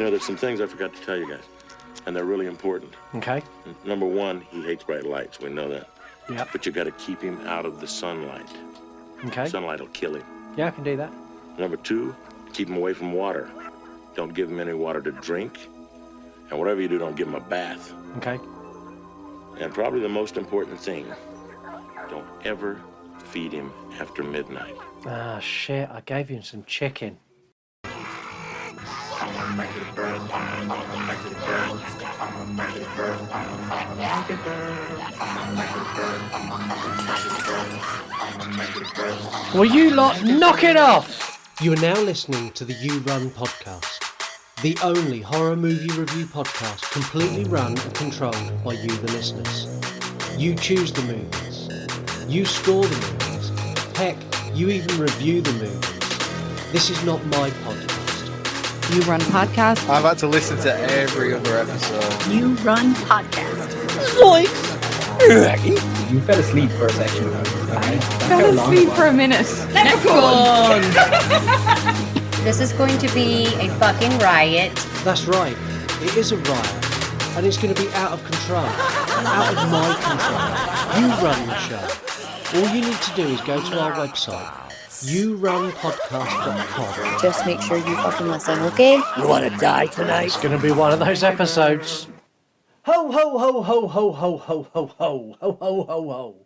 You know, there's some things I forgot to tell you guys, and they're really important. Okay. Number one, he hates bright lights. We know that. Yeah. But you got to keep him out of the sunlight. Okay. Sunlight will kill him. Yeah, I can do that. Number two, keep him away from water. Don't give him any water to drink. And whatever you do, don't give him a bath. Okay. And probably the most important thing, don't ever feed him after midnight. Ah, shit, I gave him some chicken. Will you lot knock it off? You are now listening to the You Run podcast, the only horror movie review podcast completely run and controlled by you, the listeners. You choose the movies. You score the movies. Heck, you even review the movies. This is not my podcast. You Run podcast. I've had to listen to every other episode. You Run podcast. You fell asleep for a second. I fell asleep for a minute. Leprechaun! This is going to be a fucking riot. That's right. It is a riot. And it's going to be out of control. Out of my control. You run the show. All you need to do is go to our website, yourunpodcast.com. Just make sure you fucking listen, okay? You want to die tonight? It's going to be one of those episodes. Ho, ho, ho, ho, ho, ho, ho, ho, ho, ho, ho, ho,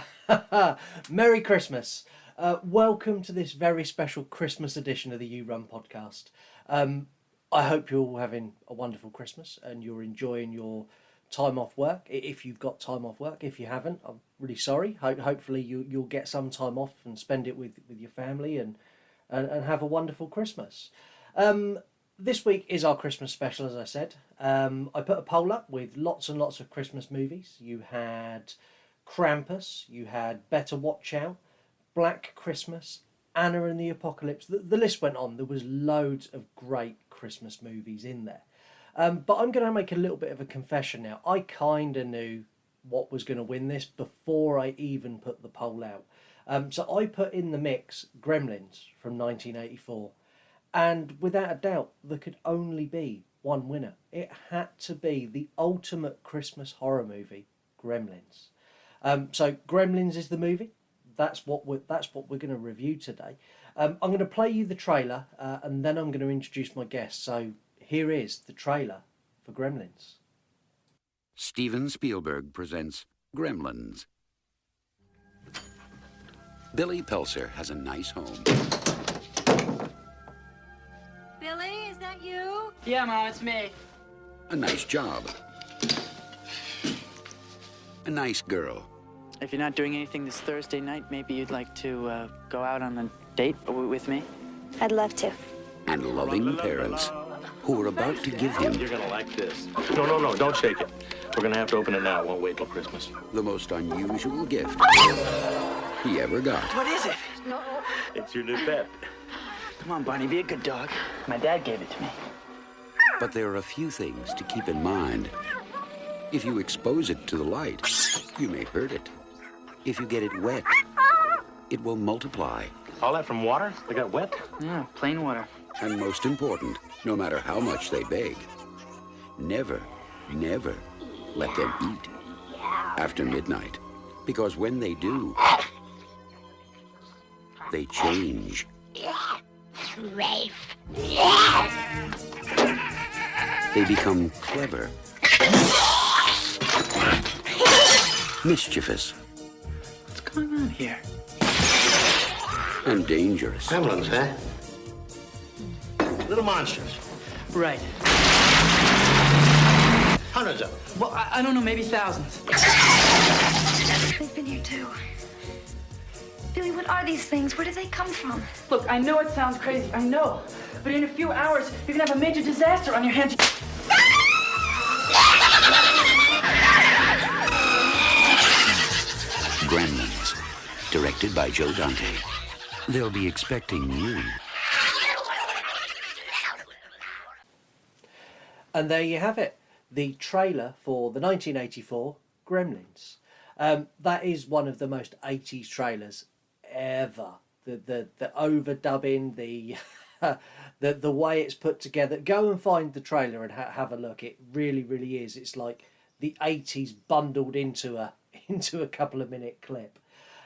ho. Merry Christmas. Welcome to this very special Christmas edition of the You Run podcast. I hope you're all having a wonderful Christmas and you're enjoying your time off work. If you've got time off work, if you haven't, I'm really sorry. Hopefully you'll get some time off and spend it with your family and have a wonderful Christmas. This week is our Christmas special, as I said. I put a poll up with lots and lots of Christmas movies. You had Krampus, you had Better Watch Out, Black Christmas, Anna and the Apocalypse. The list went on. There was loads of great Christmas movies in there. But I'm going to make a little bit of a confession now. I kind of knew what was going to win this before I even put the poll out. So I put in the mix Gremlins from 1984. And without a doubt, there could only be one winner. It had to be the ultimate Christmas horror movie, Gremlins. So Gremlins is the movie. That's what we're going to review today. I'm going to play you the trailer, and then I'm going to introduce my guest. So here is the trailer for Gremlins. Steven Spielberg presents Gremlins. Billy Pelser has a nice home. Billy, is that you? Yeah, Mom, it's me. A nice job. A nice girl. If you're not doing anything this Thursday night, maybe you'd like to go out on a date with me? I'd love to. And loving parents who are about to give him You're going to like this. No, don't shake it. We're going to have to open it now. It won't wait till Christmas. the most unusual gift he ever got. What is it? No. It's your new pet. Come on, Barney, be a good dog. My dad gave it to me. But there are a few things to keep in mind. If you expose it to the light, you may hurt it. If you get it wet, it will multiply. All that from water? They got wet? Yeah, plain water. And most important, no matter how much they beg, never, never let them eat after midnight. Because when they do, they change. They become clever, mischievous, What's going on here? and dangerous. Gremlins, huh? Little monsters. Right. Hundreds of them. Well, I don't know, maybe thousands. They've been here too. Billy, what are these things? Where do they come from? Look, I know it sounds crazy, I know. But in a few hours, you're gonna have a major disaster on your hands. Gremlins, directed by Joe Dante. They'll be expecting you. And there you have it. The trailer for the 1984 Gremlins. That is one of the most 80s trailers ever. The overdubbing, the the way it's put together. Go and find the trailer and have a look. It really, really is. It's like the 80s bundled into a couple of minute clip.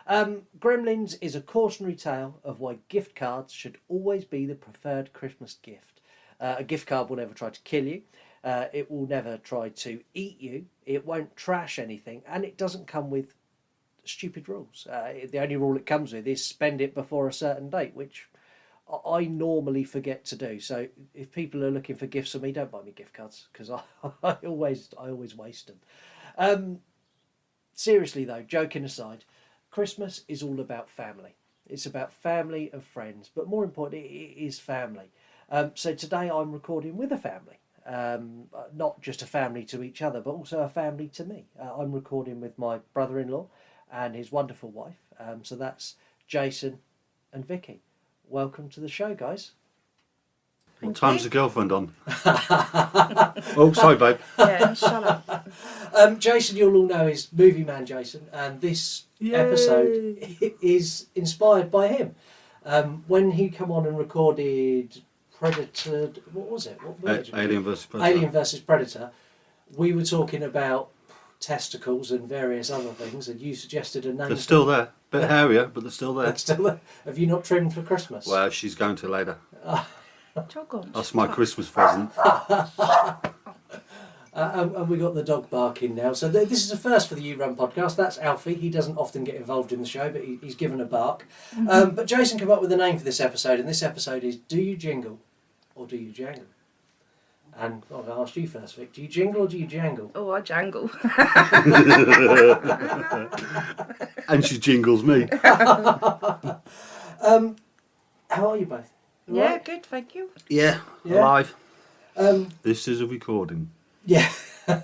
Gremlins is a cautionary tale of why gift cards should always be the preferred Christmas gift. A gift card will never try to kill you. It will never try to eat you. It won't trash anything, and it doesn't come with stupid rules. The only rule it comes with is spend it before a certain date, which I normally forget to do. So if people are looking for gifts from me, don't buy me gift cards, because I always waste them. Seriously though, joking aside, Christmas is all about family. It's about family and friends, but more importantly, it is family. So today I'm recording with a family. Not just a family to each other, but also a family to me. I'm recording with my brother-in-law and his wonderful wife. So that's Jason and Vicky. Welcome to the show, guys. What time's the girlfriend on? Oh, sorry, babe. Yeah, shut up. Jason, you'll all know, is Movie Man Jason, and this episode is inspired by him. When he come on and recorded Predator, what was it? What word? Alien vs Predator. Alien versus Predator. We were talking about testicles and various other things, and you suggested a name. They're still there. Bit hairier, but they're still there. They're still there. Have you not trimmed for Christmas? Well, she's going to later. Jog That's my Christmas present. And we got the dog barking now. So this is a first for the You Run podcast. That's Alfie. He doesn't often get involved in the show, but he's given a bark. But Jason came up with a name for this episode, and this episode is Do You Jingle or Do You Jangle? And I'll ask you first, Vic. Do you jingle or do you jangle? Oh, I jangle. And she jingles me. How are you both? All Yeah, right? good, thank you. Yeah, Yeah. alive. Um, This is a recording. yeah.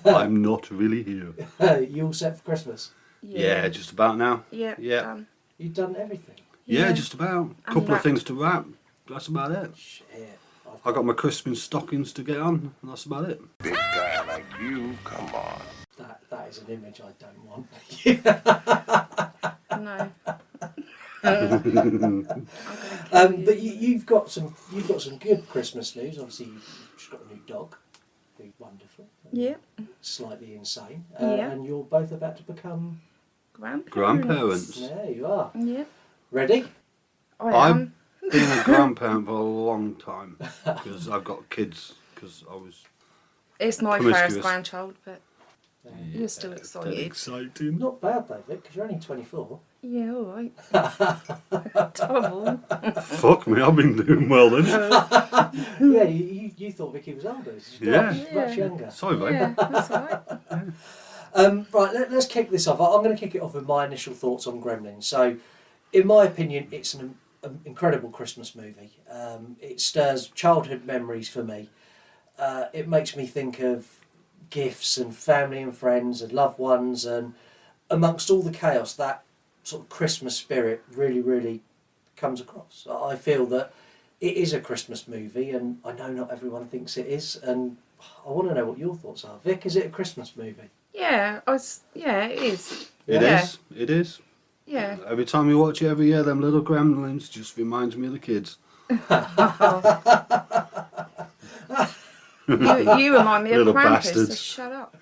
I'm not really here. You all set for Christmas? Yeah, just about now. Yeah. Yeah. You've done everything? Yeah, just about. A couple of wrapped. things to wrap. That's about it. Shit. I got my Christmas stockings to get on, and that's about it. Big guy like you, come on. That is an image I don't want. No. But you've got some good Christmas news. Obviously, you've just got a new dog. Who's wonderful. Yeah. Slightly insane. Yeah. And you're both about to become Grandparents. There you are. Yeah. Ready? I am. I've been a grandparent for a long time because I've got kids. Because I was. It's my promiscuous. first grandchild, but you're still excited. Exciting. Not bad though, Vic, because you're only 24. Yeah, all right. Double. Fuck me, I've been doing well then. Yeah, you thought Vicky was older. She's Yeah. much younger. Sorry, babe. Yeah, that's all right. Right, let's kick this off. I'm going to kick it off with my initial thoughts on Gremlins. So, in my opinion, it's an incredible Christmas movie. It stirs childhood memories for me. It makes me think of gifts and family and friends and loved ones, and amongst all the chaos, that sort of Christmas spirit really, really comes across. I feel that it is a Christmas movie, and I know not everyone thinks it is, and I want to know what your thoughts are. Vic, is it a Christmas movie? Yeah, yeah, it is. It is. It is. Yeah. Every time you watch it every year, them little gremlins just reminds me of the kids. You remind me of Little Krampus, so bastards. shut up.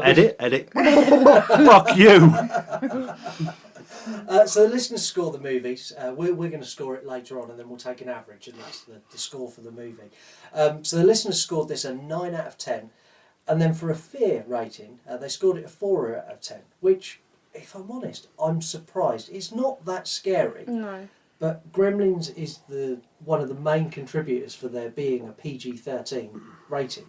Edit. Fuck you. So the listeners score the movies. We're going to score it later on, and then we'll take an average, and that's the score for the movie. So the listeners scored this a 9 out of 10, and then for a fear rating, they scored it a 4 out of 10, which, if I'm honest, I'm surprised. It's not that scary. No. But Gremlins is one of the main contributors for there being a PG-13 rating.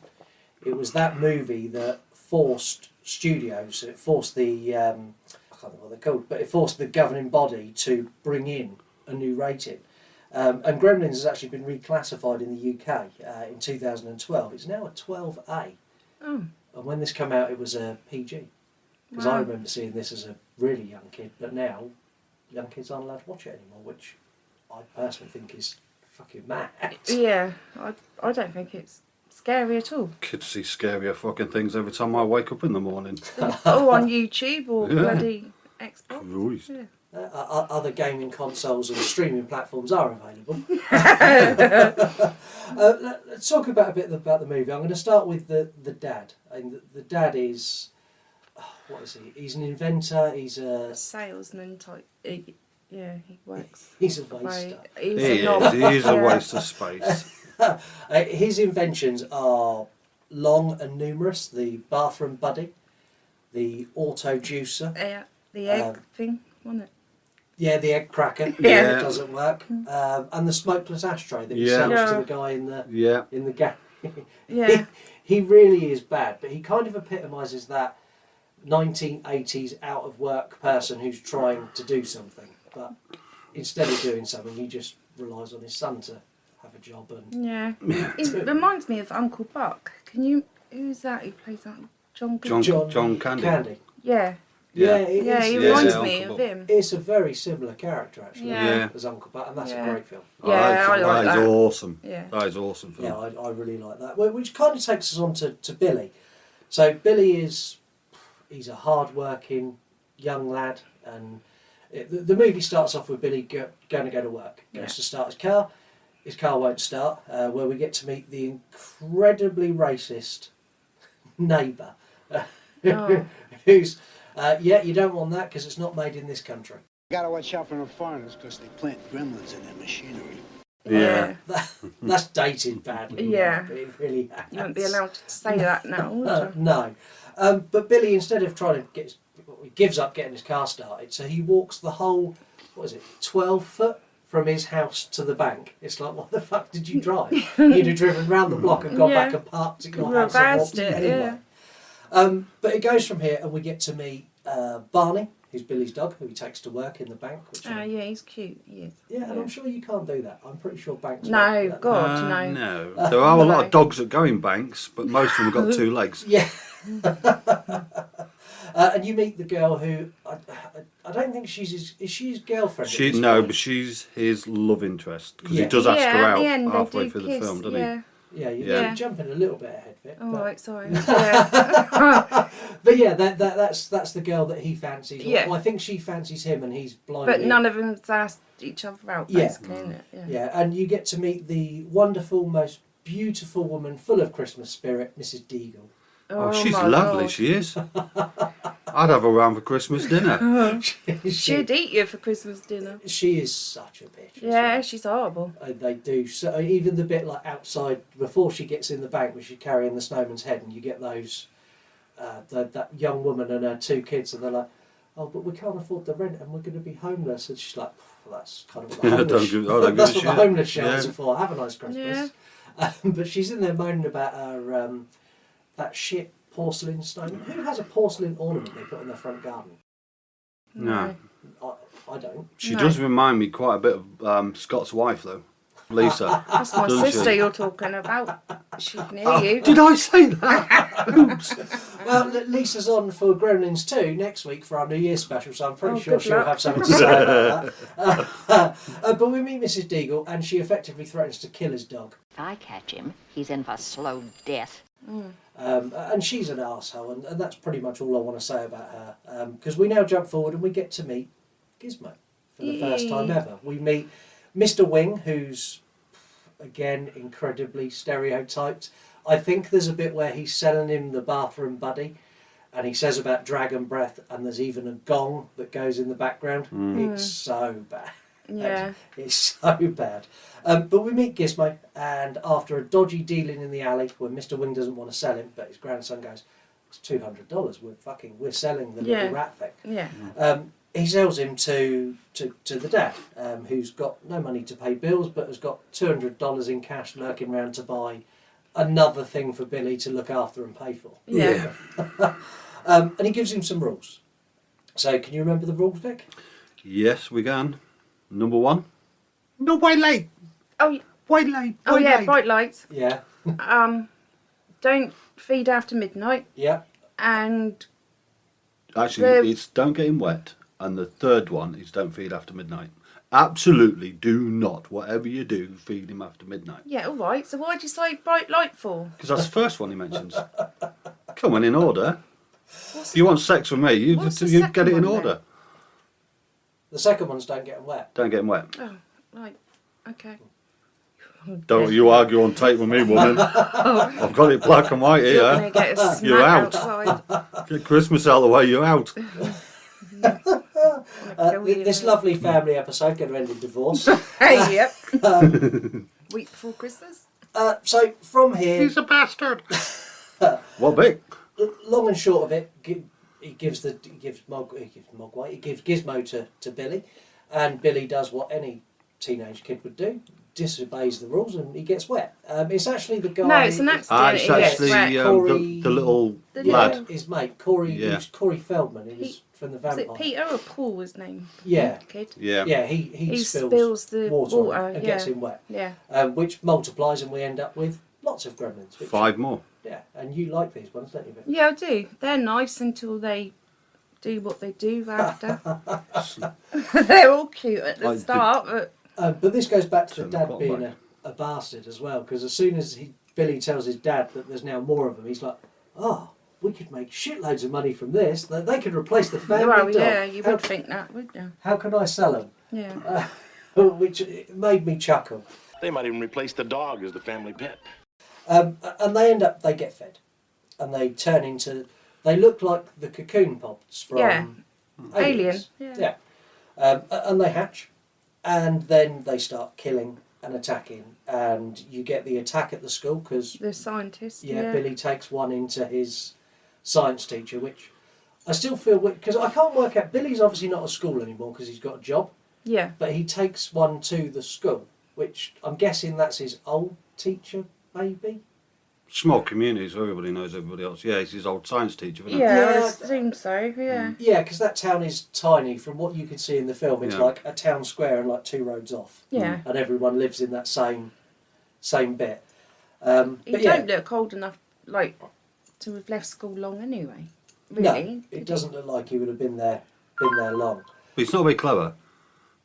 It was that movie that forced studios, it forced the, I can't remember what they're called, but it forced the governing body to bring in a new rating. And Gremlins has actually been reclassified in the UK in 2012. It's now a 12A. Oh. And when this came out, it was a PG. Because I remember seeing this as a really young kid, but now young kids aren't allowed to watch it anymore, which I personally think is fucking mad. Yeah, I don't think it's scary at all. Kids see scarier fucking things every time I wake up in the morning. Oh, on YouTube or Yeah. bloody Xbox. Christ. Yeah. Other gaming consoles and streaming platforms are available. Let's talk about a bit about the movie. I'm going to start with the dad. And the dad is, what is he? He's an inventor. He's a salesman type. Yeah, he works. He's a waster. He is a waste of space. His inventions are long and numerous. The bathroom buddy, the auto juicer. Yeah, the egg thing, wasn't it? Yeah, the egg cracker. Yeah. It doesn't work. And the smokeless ashtray that he sells to the guy in the gap. Yeah. He really is bad, but he kind of epitomises that 1980s out of work person who's trying to do something, but instead of doing something, he just relies on his son to have a job. And Yeah. It reminds me of Uncle Buck. Who's that? Who plays that? John Candy. Yeah. He reminds me of him. It's a very similar character, actually, Yeah. as Uncle Buck, and that's a great film. Yeah, I like that. that. Is awesome. Yeah. That is awesome film. Yeah, I really like that. Which kind of takes us on to Billy. So Billy he's a hard-working young lad, and the movie starts off with Billy going to go to work. He goes to start his car. His car won't start, where we get to meet the incredibly racist neighbour, who's... you don't want that because it's not made in this country. Gotta watch out for the foreigners because they plant gremlins in their machinery. Yeah. That's dated badly. Yeah. It really has. You wouldn't be allowed to say that now, would you? No. But Billy, instead of trying to he gives up getting his car started, so he walks the whole, 12 foot from his house to the bank. It's like, what the fuck did you drive? You'd have driven round the block and gone back and parked at your house and walked in anyway. But it goes from here, and we get to meet Barney, who's Billy's dog, who he takes to work in the bank. Yeah, he's cute. He is. Yeah, and I'm sure you can't do that. I'm pretty sure banks. No, won't. God, no. No. There are a lot of dogs that go in banks, but most of them have got two legs. Yeah. And you meet the girl who I don't think is she his girlfriend? But she's his love interest because he does ask her out halfway through the film, doesn't he? Yeah, you're jumping a little bit ahead, Vick. Oh, right, sorry. But yeah, that's the girl that he fancies. Yeah. Well, I think she fancies him, and he's blind. But none of them's asked each other out, basically, isn't it? Yeah, and you get to meet the wonderful, most beautiful woman, full of Christmas spirit, Mrs. Deagle. Oh, she's lovely. God. She is. I'd have her around for Christmas dinner. She'd eat you for Christmas dinner. She is such a bitch. Yeah, she's horrible. They do. So even the bit like outside before she gets in the bank, where she's carrying the snowman's head, and you get those that young woman and her two kids, and they're like, "Oh, but we can't afford the rent, and we're going to be homeless." And she's like, well, "That's kind of what the homeless, that's what the homeless shelters are for. Have a nice Christmas." Yeah. But she's in there moaning about her that shit porcelain snowman. Who has a porcelain ornament they put in their front garden? No. I don't. She does remind me quite a bit of Scott's wife, though. Lisa. That's my sister you're talking about. She can hear you. Did I say that? Oops. Well, Lisa's on for Gremlins 2 next week for our New Year's special, so I'm pretty sure she'll have something to say about that. But we meet Mrs. Deagle, and she effectively threatens to kill his dog. If I catch him, he's in for slow death. And she's an arsehole, and that's pretty much all I want to say about her. Because we now jump forward and we get to meet Gizmo for the first time ever. We meet Mr. Wing, who's, again, incredibly stereotyped. I think there's a bit where he's selling him the bathroom buddy, and he says about dragon breath, and there's even a gong that goes in the background. It's so bad. Yeah. It's so bad. But we meet Gizmo, and after a dodgy dealing in the alley where Mr. Wing doesn't want to sell him, but his grandson goes, "It's $200. We're selling the little rat thing." Yeah. He sells him to the dad, who's got no money to pay bills, but has got $200 in cash lurking around to buy another thing for Billy to look after and pay for. Yeah. And he gives him some rules. So, can you remember the rules, Vic? Yes, we can. Number 1. No white light. Oh, white light. Oh, yeah, bright lights. Yeah. Don't feed after midnight. Yeah. And actually, it's don't get him wet, and the third one is don't feed after midnight. Absolutely, do not. Whatever you do, feed him after midnight. Yeah, all right. So why'd you say bright light for? Because that's the first one he mentions. Come on, in order. If you want sex with me, you get it in order. The second one's don't get them wet. Don't get them wet. Oh, right. Okay. Don't you argue on tape with me, woman. I've got it black and white You're here. gonna get a You're smack out. outside. Get Christmas out of the way, you're out. This lovely family episode going to end in divorce. Yep. Week before Christmas. So from here, He's a bastard. What, Vic? long and short of it, he gives Gizmo to Billy, and Billy does what any teenage kid would do: disobeys the rules, and he gets wet. It's actually the guy. No, it's an accident. It's He gets actually wet. the little The lad. his mate Corey. Yeah. He was Corey Feldman. He was from the Was Vampire. it Peter or Paul? His name. Yeah. The kid. Yeah. He spills the water on water, him and yeah. gets him wet. Yeah. Which multiplies, and we end up with lots of gremlins. Which, 5 more. Yeah, and you like these ones, don't you, Vic? Yeah, I do. They're nice until they do what they do after. They're all cute at the start, but this goes back to Turn the Dad clock being back. a bastard as well, because as soon as Billy tells his dad that there's now more of them, he's like, "Oh, we could make shitloads of money from this. They could replace the family well, dog. yeah, you would think that, would you? How can I sell them?" Yeah. Which made me chuckle. They might even replace the dog as the family pet. And they get fed, and they turn into, they look like the cocoon pods from Alien. Yeah. And they hatch, and then they start killing and attacking, and you get the attack at the school because The scientist. Billy takes one into his science teacher, which I still feel, because I can't work out, Billy's obviously not at school anymore because he's got a job, Yeah. but he takes one to the school, which I'm guessing that's his old teacher, maybe. Small community, so everybody knows everybody else. Yeah, he's his old science teacher, isn't Yeah, I Yeah. assume so, yeah. Yeah, because that town is tiny. From what you can see in the film, it's Yeah. like a town square and like 2 roads off. Yeah. And everyone lives in that same bit. He But yeah, don't look old enough, like, to have left school long anyway. no, Really. it doesn't look like he would have been there long. But he's not very clever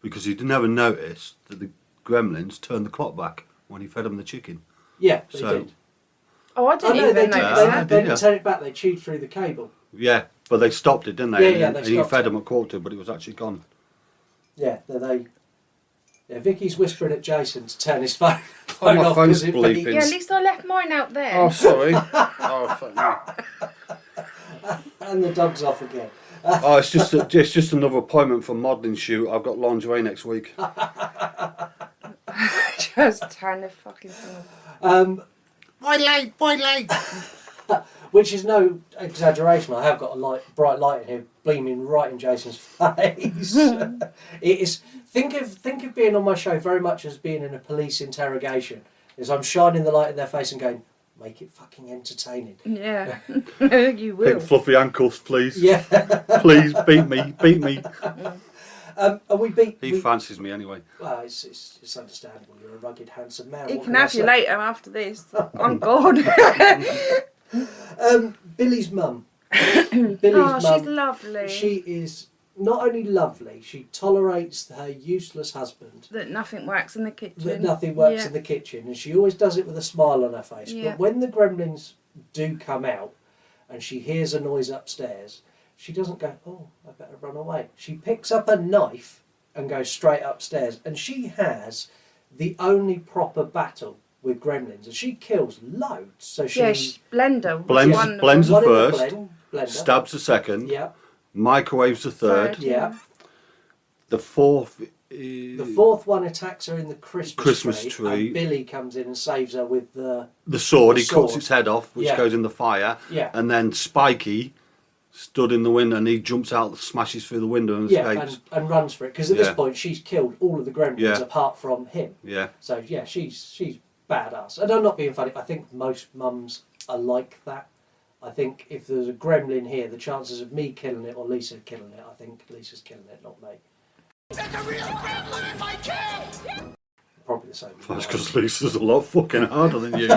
because he never noticed that the gremlins turned the clock back when he fed them the chicken. Yeah, they So- did. Oh, I didn't They even did. notice Yeah, that. They yeah. didn't turn it back. They chewed through the cable. Yeah, but they stopped it, didn't they? Yeah, and they and he stopped fed it. them at 1/4, but it was actually gone. Yeah, Vicky's whispering at Jason to turn his phone my off phone's because bleeping. Yeah, at least I left mine out there. Oh, sorry. Oh, fuck me. and the dog's off again. Oh, it's just another appointment for modelling shoot. I've got lingerie next week. Just turn the fucking thing off. Boy late. Which is no exaggeration. I have got a bright light in here, beaming right in Jason's face. It is. Think of being on my show very much as being in a police interrogation. Is I'm shining the light in their face and going, make it fucking entertaining. Yeah, you will. Big fluffy handcuffs, please. Yeah. Please beat me. And we beat. He fancies me anyway. Well, it's understandable. You're a rugged, handsome man. He What can I have you say? later after this. I'm gone. Billy's mum. Oh, she's lovely. She is not only lovely, she tolerates her useless husband. That nothing works in the kitchen. That nothing works Yeah. in the kitchen, and she always does it with a smile on her face. Yeah. But when the gremlins do come out and she hears a noise upstairs, she doesn't go, "Oh, I better run away." She picks up a knife and goes straight upstairs, and she has the only proper battle with gremlins, and she kills loads. So she blender. Blends the one in first, blender. stabs the second, Yeah. microwaves the third. Yeah. The fourth. The fourth one attacks her in the Christmas tree. and Billy comes in and saves her with the sword. the He cuts sword. its head off, which Yeah. goes in the fire. Yeah. And then Spiky stood in the window and he jumps out, smashes through the window and Yeah, escapes. and runs for it, because at this Yeah. point she's killed all of the gremlins Yeah. apart from him. Yeah. So yeah, she's badass. And I'm not being funny. I think most mums are like that. I think if there's a gremlin here, the chances of me killing it or Lisa killing it, I think Lisa's killing it, not me. There's a real gremlin in my kid! Probably the same. That's because Lisa's a lot fucking harder than you.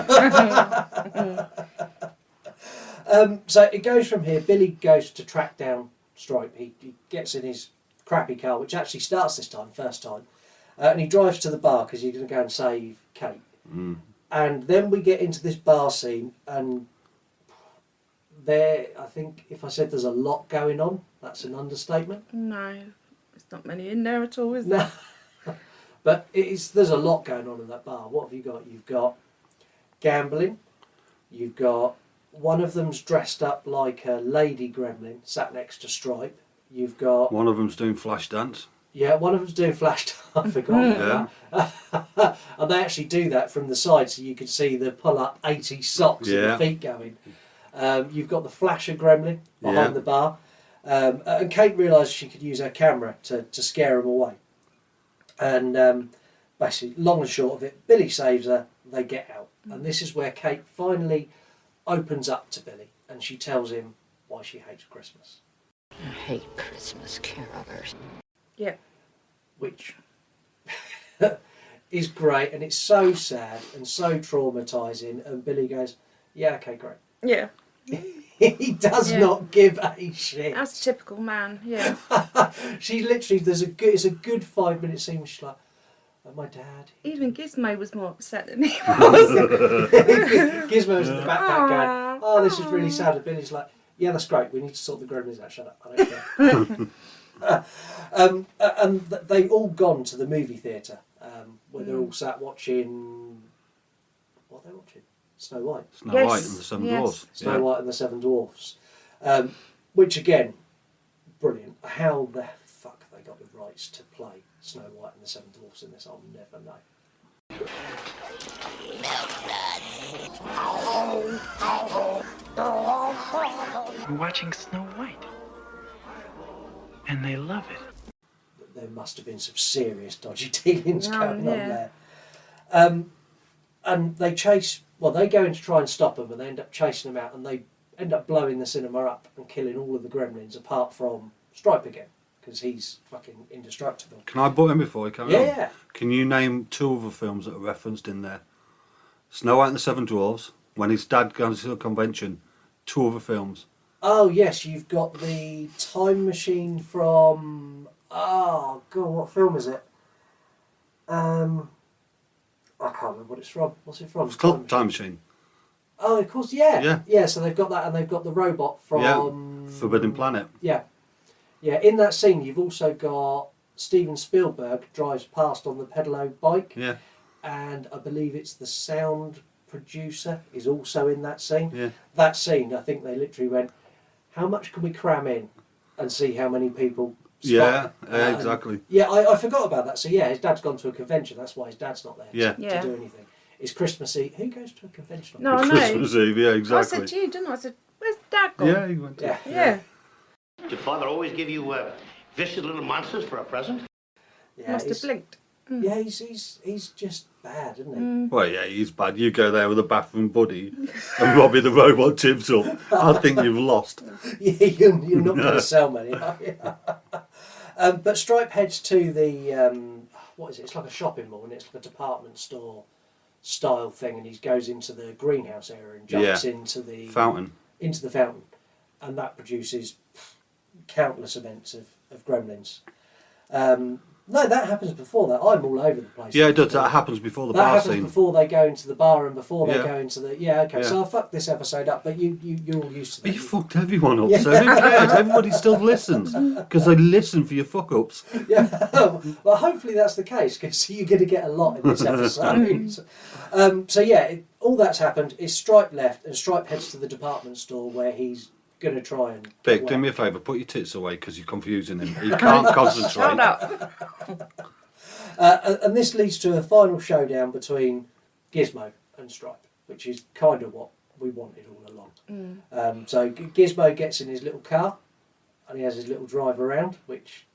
So it goes from here. Billy goes to track down Stripe. He gets in his crappy car, which actually starts this time, first time, and he drives to the bar because he's going to go and save Kate. Mm. And then we get into this bar scene, and I think if I said there's a lot going on, that's an understatement. No, it's not many in there at all, is there? But there's a lot going on in that bar. What have you got? You've got gambling. You've got one of them's dressed up like a lady gremlin, sat next to Stripe. You've got one of them's doing flash dance. Yeah, one of them's doing flash dance. I forgot about that. And they actually do that from the side, so you can see the pull-up 80 socks and the feet going. You've got the flasher gremlin behind the bar. And Kate realised she could use her camera to scare him away. And basically, long and short of it, Billy saves her, they get out. And this is where Kate finally opens up to Billy, and she tells him why she hates Christmas. I hate Christmas carolers. Yeah. Which is great, and it's so sad and so traumatising. And Billy goes, yeah, okay, great. Yeah. He does not give a shit. That's a typical man, yeah. She literally, it's a good 5-minute scene where she's like, oh, my dad. Even Gizmo was more upset than he was. Gizmo's in the backpack going, oh, this is really sad. And Billy's like, yeah, that's great. We need to sort the Gremlins out. Shut up. I don't care. And they've all gone to the movie theatre where they're all sat watching. What are they watching? Snow White. Snow White and the Seven Dwarfs. Snow White and the Seven Dwarfs. Which again, brilliant. How the fuck they got the rights to play Snow White and the Seven Dwarfs in this, I'll never know. We're watching Snow White. And they love it. There must have been some serious dodgy dealings going on there. And they they go in to try and stop them, and they end up chasing them out, and they end up blowing the cinema up and killing all of the gremlins apart from Stripe again, because he's fucking indestructible. Can I butt in before I carry on? Yeah. Can you name 2 other films that are referenced in there? Snow White and the Seven Dwarfs, when his dad goes to the convention. 2 other films. Oh yes, you've got the time machine from what film is it? I can't remember what it's from. What's it from? It's called Time Machine. Oh, of course, yeah. So they've got that, and they've got the robot from Forbidden Planet. Yeah. In that scene, you've also got Steven Spielberg drives past on the pedalo bike. Yeah. And I believe it's the sound producer is also in that scene. Yeah. That scene, I think they literally went, how much can we cram in and see how many people spot? Yeah, exactly. I forgot about that. So yeah, his dad's gone to a convention. That's why his dad's not there to do anything. It's Christmas Eve. Who goes to a convention? No, I know. Christmas Eve, yeah, exactly. I said to you, didn't I? I said, where's Dad gone? Yeah, he went to Yeah. Did your father always give you vicious little monsters for a present? Yeah, Must have blinked. Yeah, he's just bad, isn't he? Well, yeah, he's bad. You go there with a bathroom buddy and Robbie the robot tips up. I think you've lost. Yeah, you're not going to sell many, are you? But Stripe heads to the, what is it? It's like a shopping mall, and it's like a department store style thing, and he goes into the greenhouse area and jumps into the fountain. And that produces countless events of gremlins. No, that happens before that. I'm all over the place. Yeah, it does. That happens before the bar That scene. happens before they go into the bar and before they go into the... Yeah, okay. So I fucked this episode up, but you're all used to that. You fucked everyone up, so who cares? Everybody still listens because they listen for your fuck-ups. Yeah, well, hopefully that's the case, because you're going to get a lot in this episode. All that's happened is Stripe left, and Stripe heads to the department store where he's going to try and... Vic, do me a favour, put your tits away because you're confusing him. He can't concentrate. Shut up. And this leads to a final showdown between Gizmo and Stripe, which is kind of what we wanted all along. So Gizmo gets in his little car and he has his little drive around, which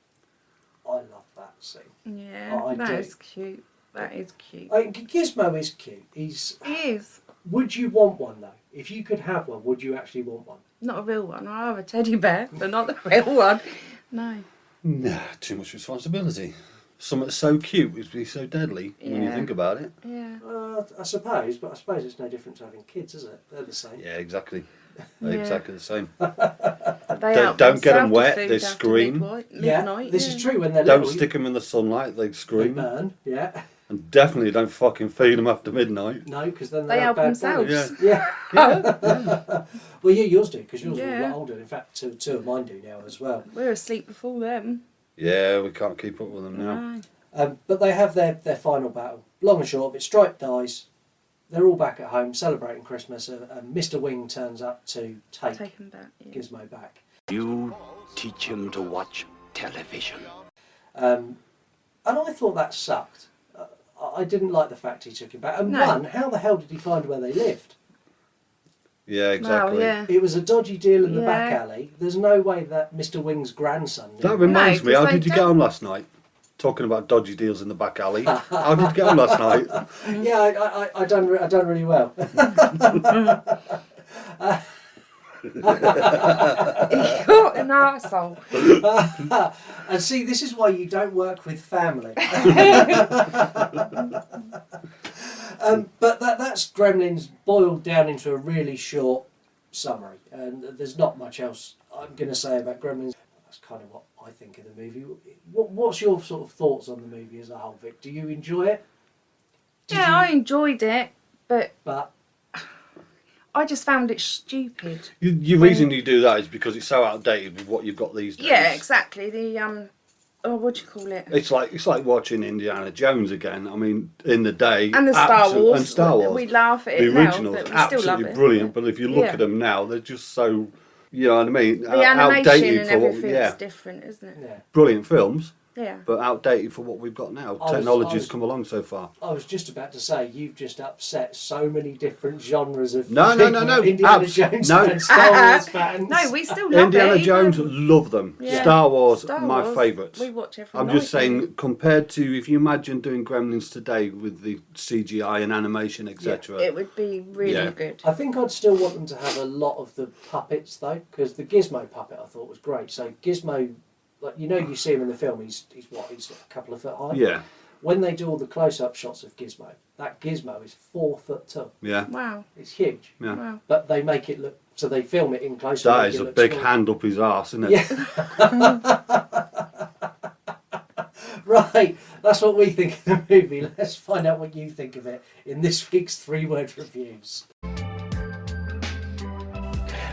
I love that scene. Yeah, that is cute. That is cute. Gizmo is cute. He is. Would you want one though? If you could have one, would you actually want one? Not a real one. I have a teddy bear, but not the real one. No. Nah, too much responsibility. Something so cute would be so deadly when you think about it. Yeah. I suppose, but I suppose it's no different to having kids, is it? They're the same. Yeah, exactly. Exactly the same. Don't get them wet, they scream. This is true when they're Don't little. stick them in the sunlight, they scream. They burn, yeah. And definitely don't fucking feed them after midnight. No, because then they have help bad themselves. bodies. Yeah. Well, yours do, because yours are a lot older. In fact, two of mine do now as well. We're asleep before them. Yeah, we can't keep up with them now. But they have their final battle. Long and short of it, Stripe dies. They're all back at home celebrating Christmas, and Mr. Wing turns up to take him back, Gizmo back. You teach him to watch television. And I thought that sucked. I didn't like the fact he took him back. And how the hell did he find where they lived? Yeah, exactly. Well, yeah. It was a dodgy deal in the back alley. There's no way that Mr. Wing's grandson knew. That reminds me, how did you get on last night? Talking about dodgy deals in the back alley. How did you get on last night? Yeah, I done really well. You're an arsehole. And see, this is why you don't work with family. But that's Gremlins boiled down into a really short summary, and there's not much else I'm going to say about Gremlins. That's kind of what I think of the movie. What's your sort of thoughts on the movie as a whole, Vic? Do you enjoy it? I enjoyed it, but I just found it stupid. The reason you do that is because it's so outdated with what you've got these days. Yeah, exactly. The what do you call it? It's like watching Indiana Jones again. I mean, in the day, and the Star Wars. And Star Wars. We laugh at it the originals, now, but we absolutely still love it. brilliant. But if you look at them now, they're just so, you know what I mean, the animation outdated and for what. everything is different, isn't it? Yeah. Brilliant films. Yeah. But outdated for what we've got now. Technology's come along so far. I was just about to say, you've just upset so many different genres of No. Indiana Jones fans, Star Wars fans. No, we still love Indiana it. Jones, love them. Yeah. Star Wars, my favourites. We watch every I'm night. just saying, compared to, if you imagine doing Gremlins today with the CGI and animation, etc. It would be really good. I think I'd still want them to have a lot of the puppets, though, because the Gizmo puppet I thought was great. So Gizmo... Like, you know, you see him in the film, he's a couple of foot high. Yeah. When they do all the close-up shots of Gizmo, that Gizmo is 4 foot tall. Yeah. Wow. It's huge. Yeah. Wow. But they make it look, so they film it in close. That is a big hand up his arse, isn't it? Yeah. Right, that's what we think of the movie. Let's find out what you think of it in this week's 3-word reviews.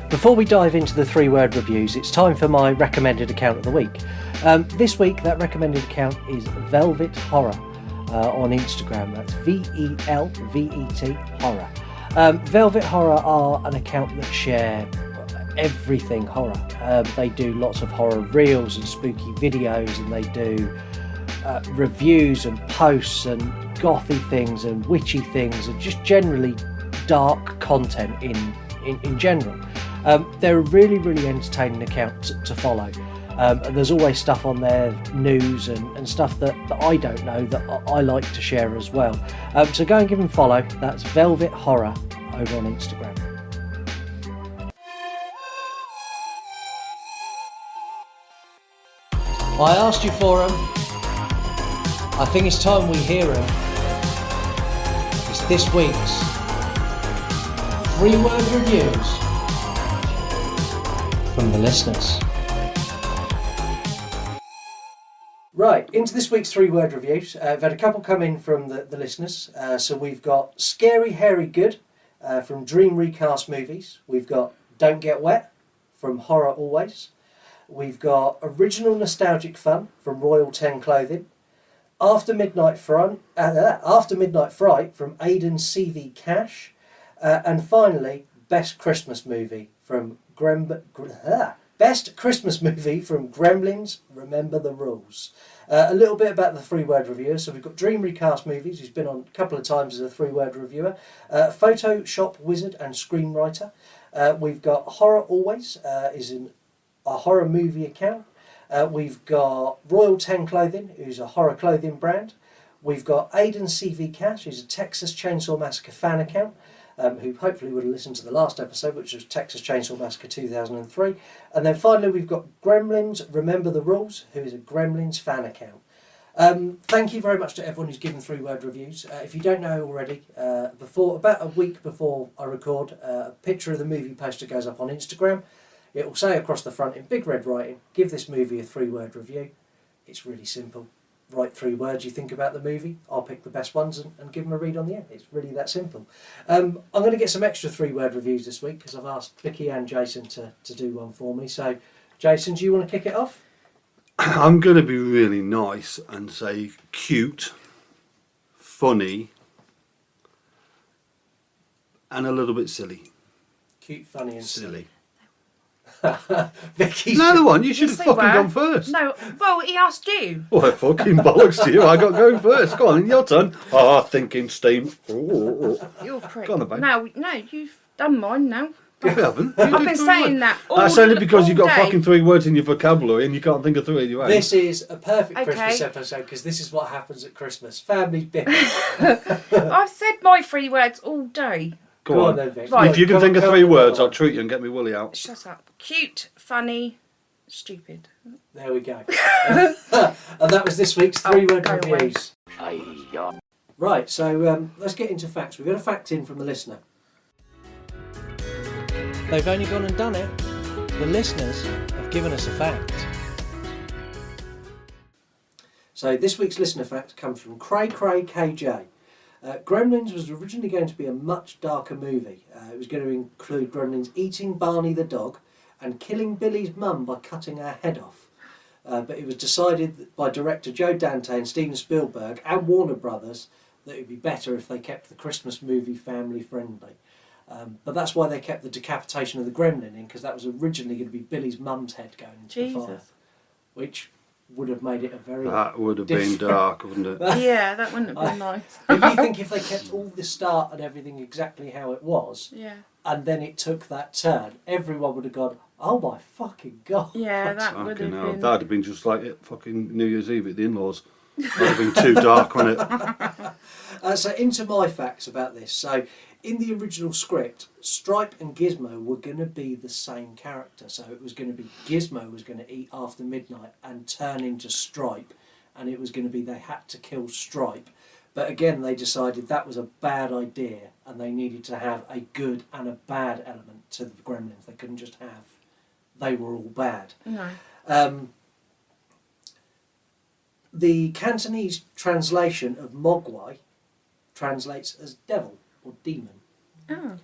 Before we dive into the 3-word reviews, it's time for my recommended account of the week. This week, that recommended account is Velvet Horror on Instagram. That's VELVET Horror. Velvet Horror are an account that share everything horror. They do lots of horror reels and spooky videos, and they do reviews and posts and gothy things and witchy things and just generally dark content in general. They're a really, really entertaining account to follow. And there's always stuff on there, news and stuff that I don't know that I like to share as well. So go and give them a follow. That's Velvet Horror over on Instagram. I asked you for them. I think it's time we hear them. It's this week's 3-word reviews from the listeners. Right, into this week's 3-word reviews. I've had a couple come in from the listeners. So we've got Scary Hairy Good from Dream Recast Movies. We've got Don't Get Wet from Horror Always. We've got Original Nostalgic Fun from Royal 10 Clothing. After Midnight Fright from Aidan CV Cash. And finally, Best Christmas Movie from Gremlins, Remember the Rules. A little bit about the 3-word reviewer. So we've got Dream Recast Movies, who's been on a couple of times as a 3-word reviewer. Photoshop Wizard and Screenwriter. We've got Horror Always, is in a horror movie account. We've got Royal 10 Clothing, who's a horror clothing brand. We've got Aidan CV Cash, who's a Texas Chainsaw Massacre fan account. Who hopefully would have listened to the last episode, which was Texas Chainsaw Massacre 2003. And then finally we've got Gremlins, Remember the Rules, who is a Gremlins fan account. Thank you very much to everyone who's given 3-word reviews. If you don't know already, about a week before I record, a picture of the movie poster goes up on Instagram. It will say across the front in big red writing, give this movie a 3-word review. It's really simple. Write 3 words you think about the movie. I'll pick the best ones and give them a read on the end. It's really that simple. I'm going to get some extra 3-word reviews this week because I've asked Vicky and Jason to do one for me. So, Jason, do you want to kick it off? I'm going to be really nice and say cute, funny, and a little bit silly. Cute, funny, and silly. Vicky's No, the one you should have say fucking where? gone first. No, well, he asked you. Well, fucking bollocks to you. I got going first. Go on, your turn. Thinking steam. Ooh. You're pretty. Go on, then, babe. No, you've done mine now. You haven't. I've been saying that all That's only because you've got day. fucking 3 words in your vocabulary and you can't think of 3 in your own. This is a perfect Okay. Christmas episode because this is what happens at Christmas. Families bicker. I've said my 3 words all day. Go on. then, Vic. Right. If you can think of 3 words, I'll treat you and get me woolly out. Shut up. Cute, funny, stupid. There we go. And that was this week's 3-word go away. reviews. Right, so let's get into facts. We've got a fact in from the listener. They've only gone and done it. The listeners have given us a fact. So this week's listener fact comes from Cray KJ. Gremlins was originally going to be a much darker movie. It was going to include Gremlins eating Barney the dog and killing Billy's mum by cutting her head off. But it was decided by director Joe Dante and Steven Spielberg and Warner Brothers that it would be better if they kept the Christmas movie family friendly. But that's why they kept the decapitation of the gremlin in, because that was originally going to be Billy's mum's head going into the fire, which would have made it a very That would have been dark, wouldn't it? Yeah, that wouldn't have been nice. If you think if they kept all the start and everything exactly how it was, Yeah. and then it took that turn, everyone would have gone, oh my fucking god. Yeah, that would have Fucking hell. been. That'd have been just like it, fucking New Year's Eve at the in-laws. That'd have been too dark, wouldn't it? So into my facts about this. So in the original script, Stripe and Gizmo were going to be the same character. So it was going to be Gizmo was going to eat after midnight and turn into Stripe, and it was going to be they had to kill Stripe. But again, they decided that was a bad idea, and they needed to have a good and a bad element to the Gremlins. They couldn't just have they were all bad. No. The Cantonese translation of Mogwai translates as devil or demon. Oh.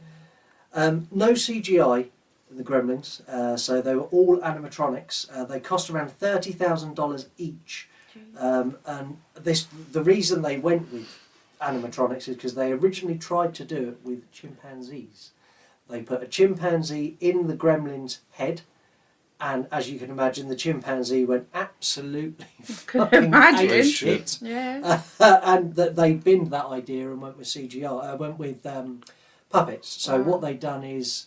No CGI in the Gremlins, so they were all animatronics. They cost around $30,000 each. And the reason they went with animatronics is because they originally tried to do it with chimpanzees. They put a chimpanzee in the Gremlin's head, and as you can imagine, the chimpanzee went absolutely fucking apeshit. Yeah. And that they binned that idea and went with CGI. Went with puppets. So what they done is,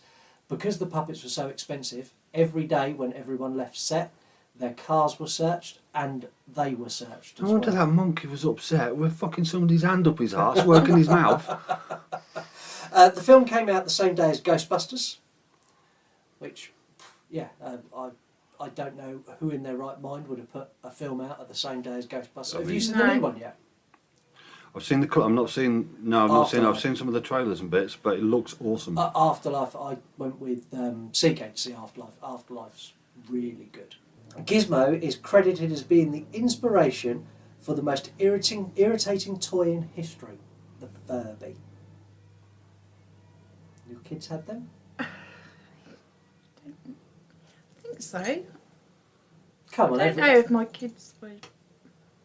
because the puppets were so expensive, every day when everyone left set, their cars were searched and they were searched. I wonder that monkey was upset with fucking somebody's hand up his arse, working his mouth. The film came out the same day as Ghostbusters, which, yeah, I don't know who in their right mind would have put a film out at the same day as Ghostbusters. Have you seen the new one yet? I've seen the. I'm not seeing. No, I've not seen. I've seen some of the trailers and bits, but it looks awesome. Afterlife, I went with CK to see Afterlife. Afterlife's really good. Gizmo is credited as being the inspiration for the most irritating toy in history, the Furby. Your kids had them? I think so. Come on, I don't know if my kids were.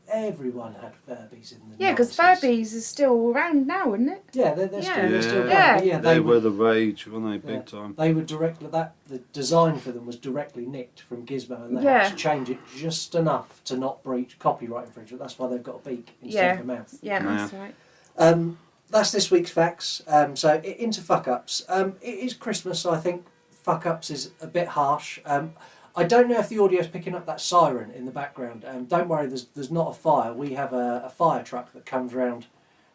Everyone had Furbies in the Yeah, because 90s. Furbies is still around now, isn't it? Yeah, they're still Yeah. going. Yeah, they were the rage, weren't they? Big time. They were directly the design for them was directly nicked from Gizmo, and they Yeah. had to change it just enough to not breach copyright infringement. That's why they've got a beak instead of a mouth. Yeah, that's right. That's this week's facts. So into fuck ups. It is Christmas, so I think fuck ups is a bit harsh. I don't know if the audio's picking up that siren in the background. Don't worry, there's not a fire. We have a fire truck that comes round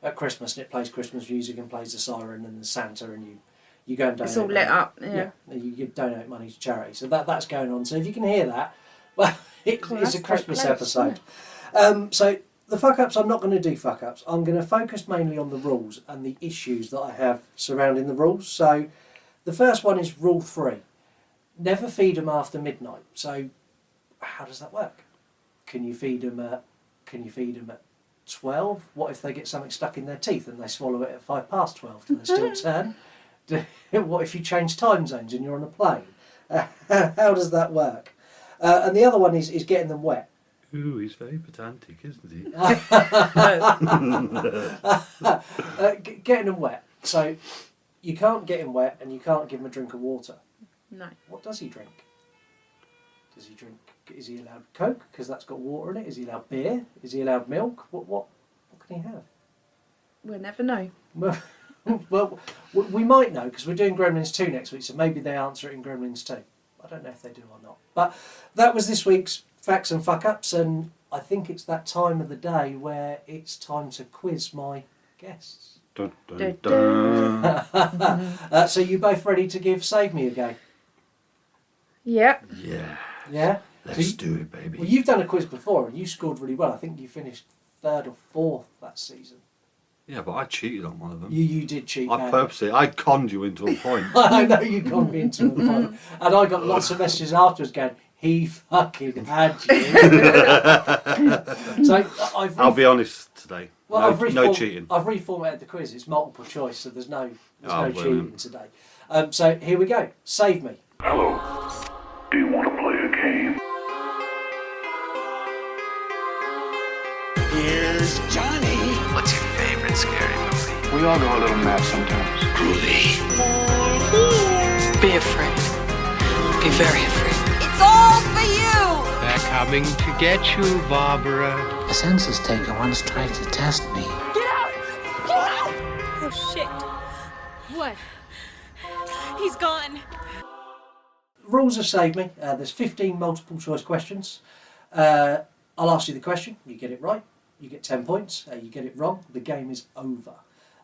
at Christmas and it plays Christmas music and plays the siren and the Santa, and you go and donate. It's all lit up, yeah. You donate money to charity. So that's going on. So if you can hear that, well, it's a Christmas episode. So the fuck ups, I'm not going to do fuck ups. I'm going to focus mainly on the rules and the issues that I have surrounding the rules. So the first one is rule 3. Never feed them after midnight. So, how does that work? Can you feed them at 12? What if they get something stuck in their teeth and they swallow it at 12:05? Do they still turn? What if you change time zones and you're on a plane? How does that work? And the other one is getting them wet. Ooh, he's very pedantic, isn't he? Getting them wet. So you can't get him wet and you can't give him a drink of water. No. What does he drink? Does he drink? Is he allowed Coke because that's got water in it? Is he allowed beer? Is he allowed milk? What can he have? We'll never know. Well, we might know because we're doing Gremlins 2 next week, so maybe they answer it in Gremlins 2. I don't know if they do or not. But that was this week's Facts and Fuck-Ups, and I think it's that time of the day where it's time to quiz my guests. Dun, dun, dun. So you both ready to give Save Me a go? Yeah. Yeah. Yeah? Let's do it, baby. Well, you've done a quiz before and you scored really well. I think you finished 3rd or 4th that season. Yeah, but I cheated on one of them. You did cheat. I conned you into a point. I know you conned me into a point. And I got lots of messages afterwards going, he fucking had you. So I'll be honest today. Well, no cheating. I've reformatted the quiz. It's multiple choice, so there's no brilliant. cheating today. So here we go. Save Me. Hello. Do you want to play a game? Here's Johnny. What's your favorite scary movie? We all go a little mad sometimes. Groovy. Be afraid. Be very afraid. It's all for you! They're coming to get you, Barbara. A census taker once tried to test me. Get out! Get out! Oh, shit. What? He's gone. Rules of Save Me. There's 15 multiple choice questions. I'll ask you the question. You get it right, you get 10 points. You get it wrong, the game is over.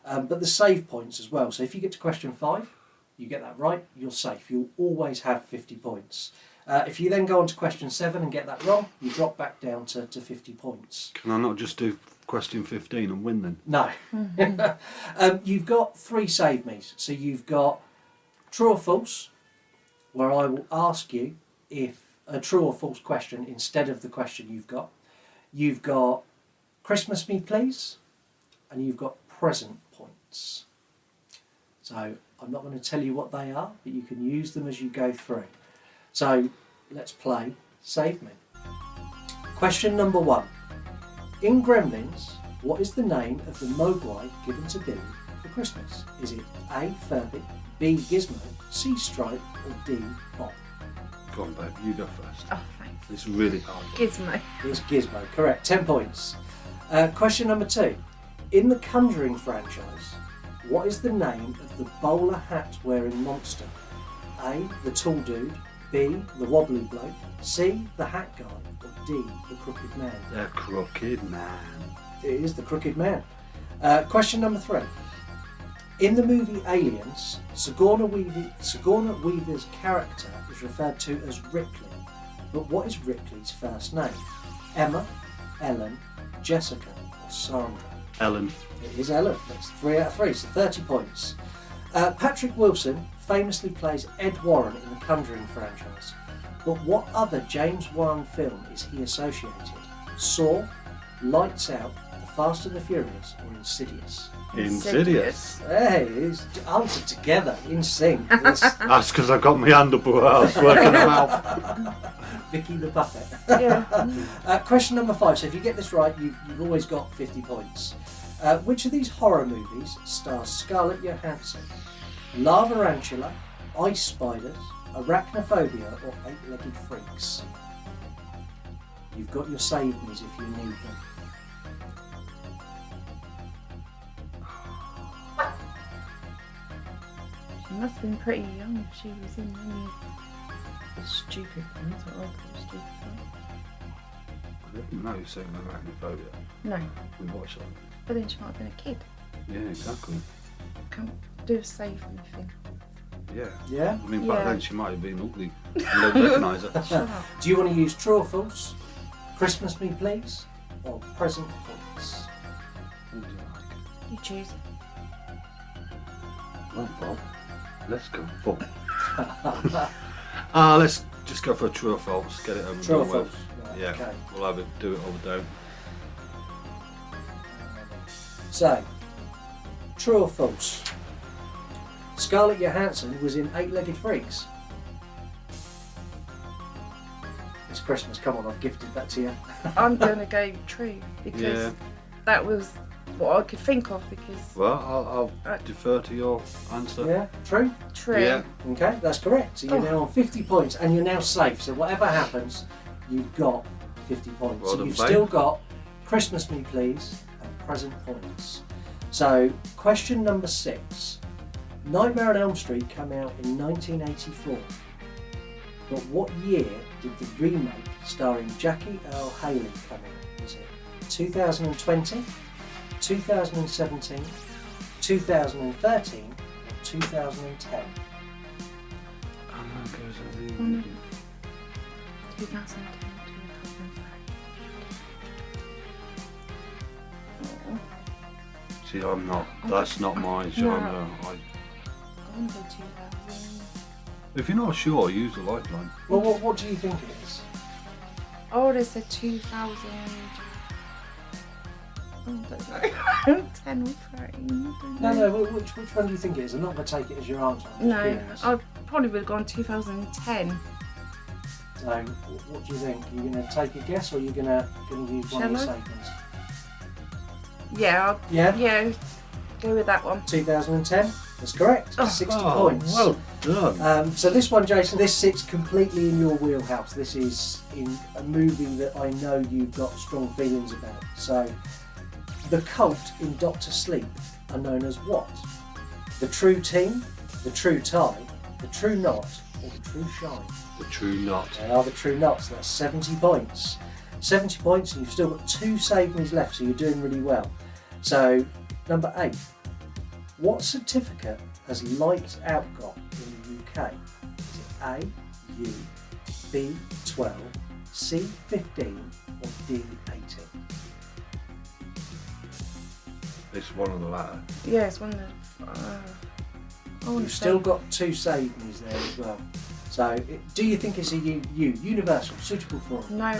But there's save points as well. So if you get to question 5, you get that right, you're safe. You'll always have 50 points. If you then go on to question 7 and get that wrong, you drop back down to 50 points. Can I not just do question 15 and win then? No. You've got 3 Save Me's. So you've got true or false, where I will ask you if a true or false question instead of the question you've got. You've got Christmas Me Please, and you've got present points. So I'm not going to tell you what they are, but you can use them as you go through. So let's play Save Me. Question number 1. In Gremlins, what is the name of the Mogwai given to Billy for Christmas? Is it A. Furby, B. Gizmo, C. Stripe, or D. Bob? Go on, babe, you go first. Oh, thanks. It's really hard. Gizmo. It's Gizmo, correct. 10 points. Question number 2. In the Conjuring franchise, what is the name of the bowler hat wearing monster? A. The tall dude, B. The wobbly bloke, C. The hat guy, or D. The crooked man? The crooked man. It is the crooked man. Question number 3. In the movie Aliens, Sigourney Weaver's character is referred to as Ripley, but what is Ripley's first name? Emma, Ellen, Jessica, or Sandra? Ellen. It is Ellen. That's 3 out of 3, so 30 points. Patrick Wilson famously plays Ed Warren in the Conjuring franchise, but what other James Wan film is he associated? Saw, Lights Out, The Fast and the Furious, or Insidious? Insidious. Hey, it's answered together, in sync. That's because I got my hand up where I was working them out. Vicky the puppet. Yeah. Question number 5. So if you get this right, you've always got 50 points. Which of these horror movies stars Scarlett Johansson? Lavarantula, Ice Spiders, Arachnophobia, or Eight-Legged Freaks? You've got your save me's if you need them. She must have been pretty young if she was in any of the stupid ones, what I call stupid ones. I didn't know you said arachnophobia. No. We watched that. But then she might have been a kid. Yeah, exactly. Can't do a save me thing. Yeah. Yeah? I mean, back then she might have been ugly. You don't recognise her. Do you want to use true or false? Christmas Me Please, or present points? What do you like? You choose. Well, Bob, let's go for let's just go for a true or false. Get it over True or and done with. false? Right, Yeah, okay. we'll have it. Do it or don't. So, true or false? Scarlett Johansson was in Eight-Legged Freaks. It's Christmas. Come on, I've gifted that to you. I'm going to go true because that was what I could think of because... Well, I'll defer to your answer. Yeah, true? True. Yeah. Okay, that's correct. So you're now on 50 points and you're now safe. So whatever happens, you've got 50 points. Well so done, you've babe. still got Christmas Me Please and present points. So question number 6. Nightmare on Elm Street came out in 1984. But what year did the remake starring Jackie Earle Haley come out? Was it 2020, 2017, 2013 or 2010? 2010. See, I'm not. That's not my genre. I'm going to 2000. If you're not sure, use the lifeline. Well, what do you think it is? I would have said 2000. I don't know. 10 or 13. No, which one do you think it is? I'm not going to take it as your answer. I'm just No, curious. I probably would have gone 2010. So, what do you think? Are you going to take a guess or are you going to use one of your Shall I? safe ones? Yeah, yeah, go with that one. 2010, that's correct. 60 points. Well done. So this one, Jason, this sits completely in your wheelhouse. This is in a movie that I know you've got strong feelings about. So, the cult in Doctor Sleep are known as what? The True Team, the True Tie, the True Knot, or the True Shine? The True Knot. They are the True Knots. That's 70 points. 70 points, and you've still got 2 save me's left, so you're doing really well. So, number 8. What certificate has Lights Out got in the UK? Is it A, U, B, 12, C, 15, or D, 18? It's one of the latter. Yeah, it's one of the... You've still got 2 save me's there as well. So, do you think it's a universal, suitable for all? No,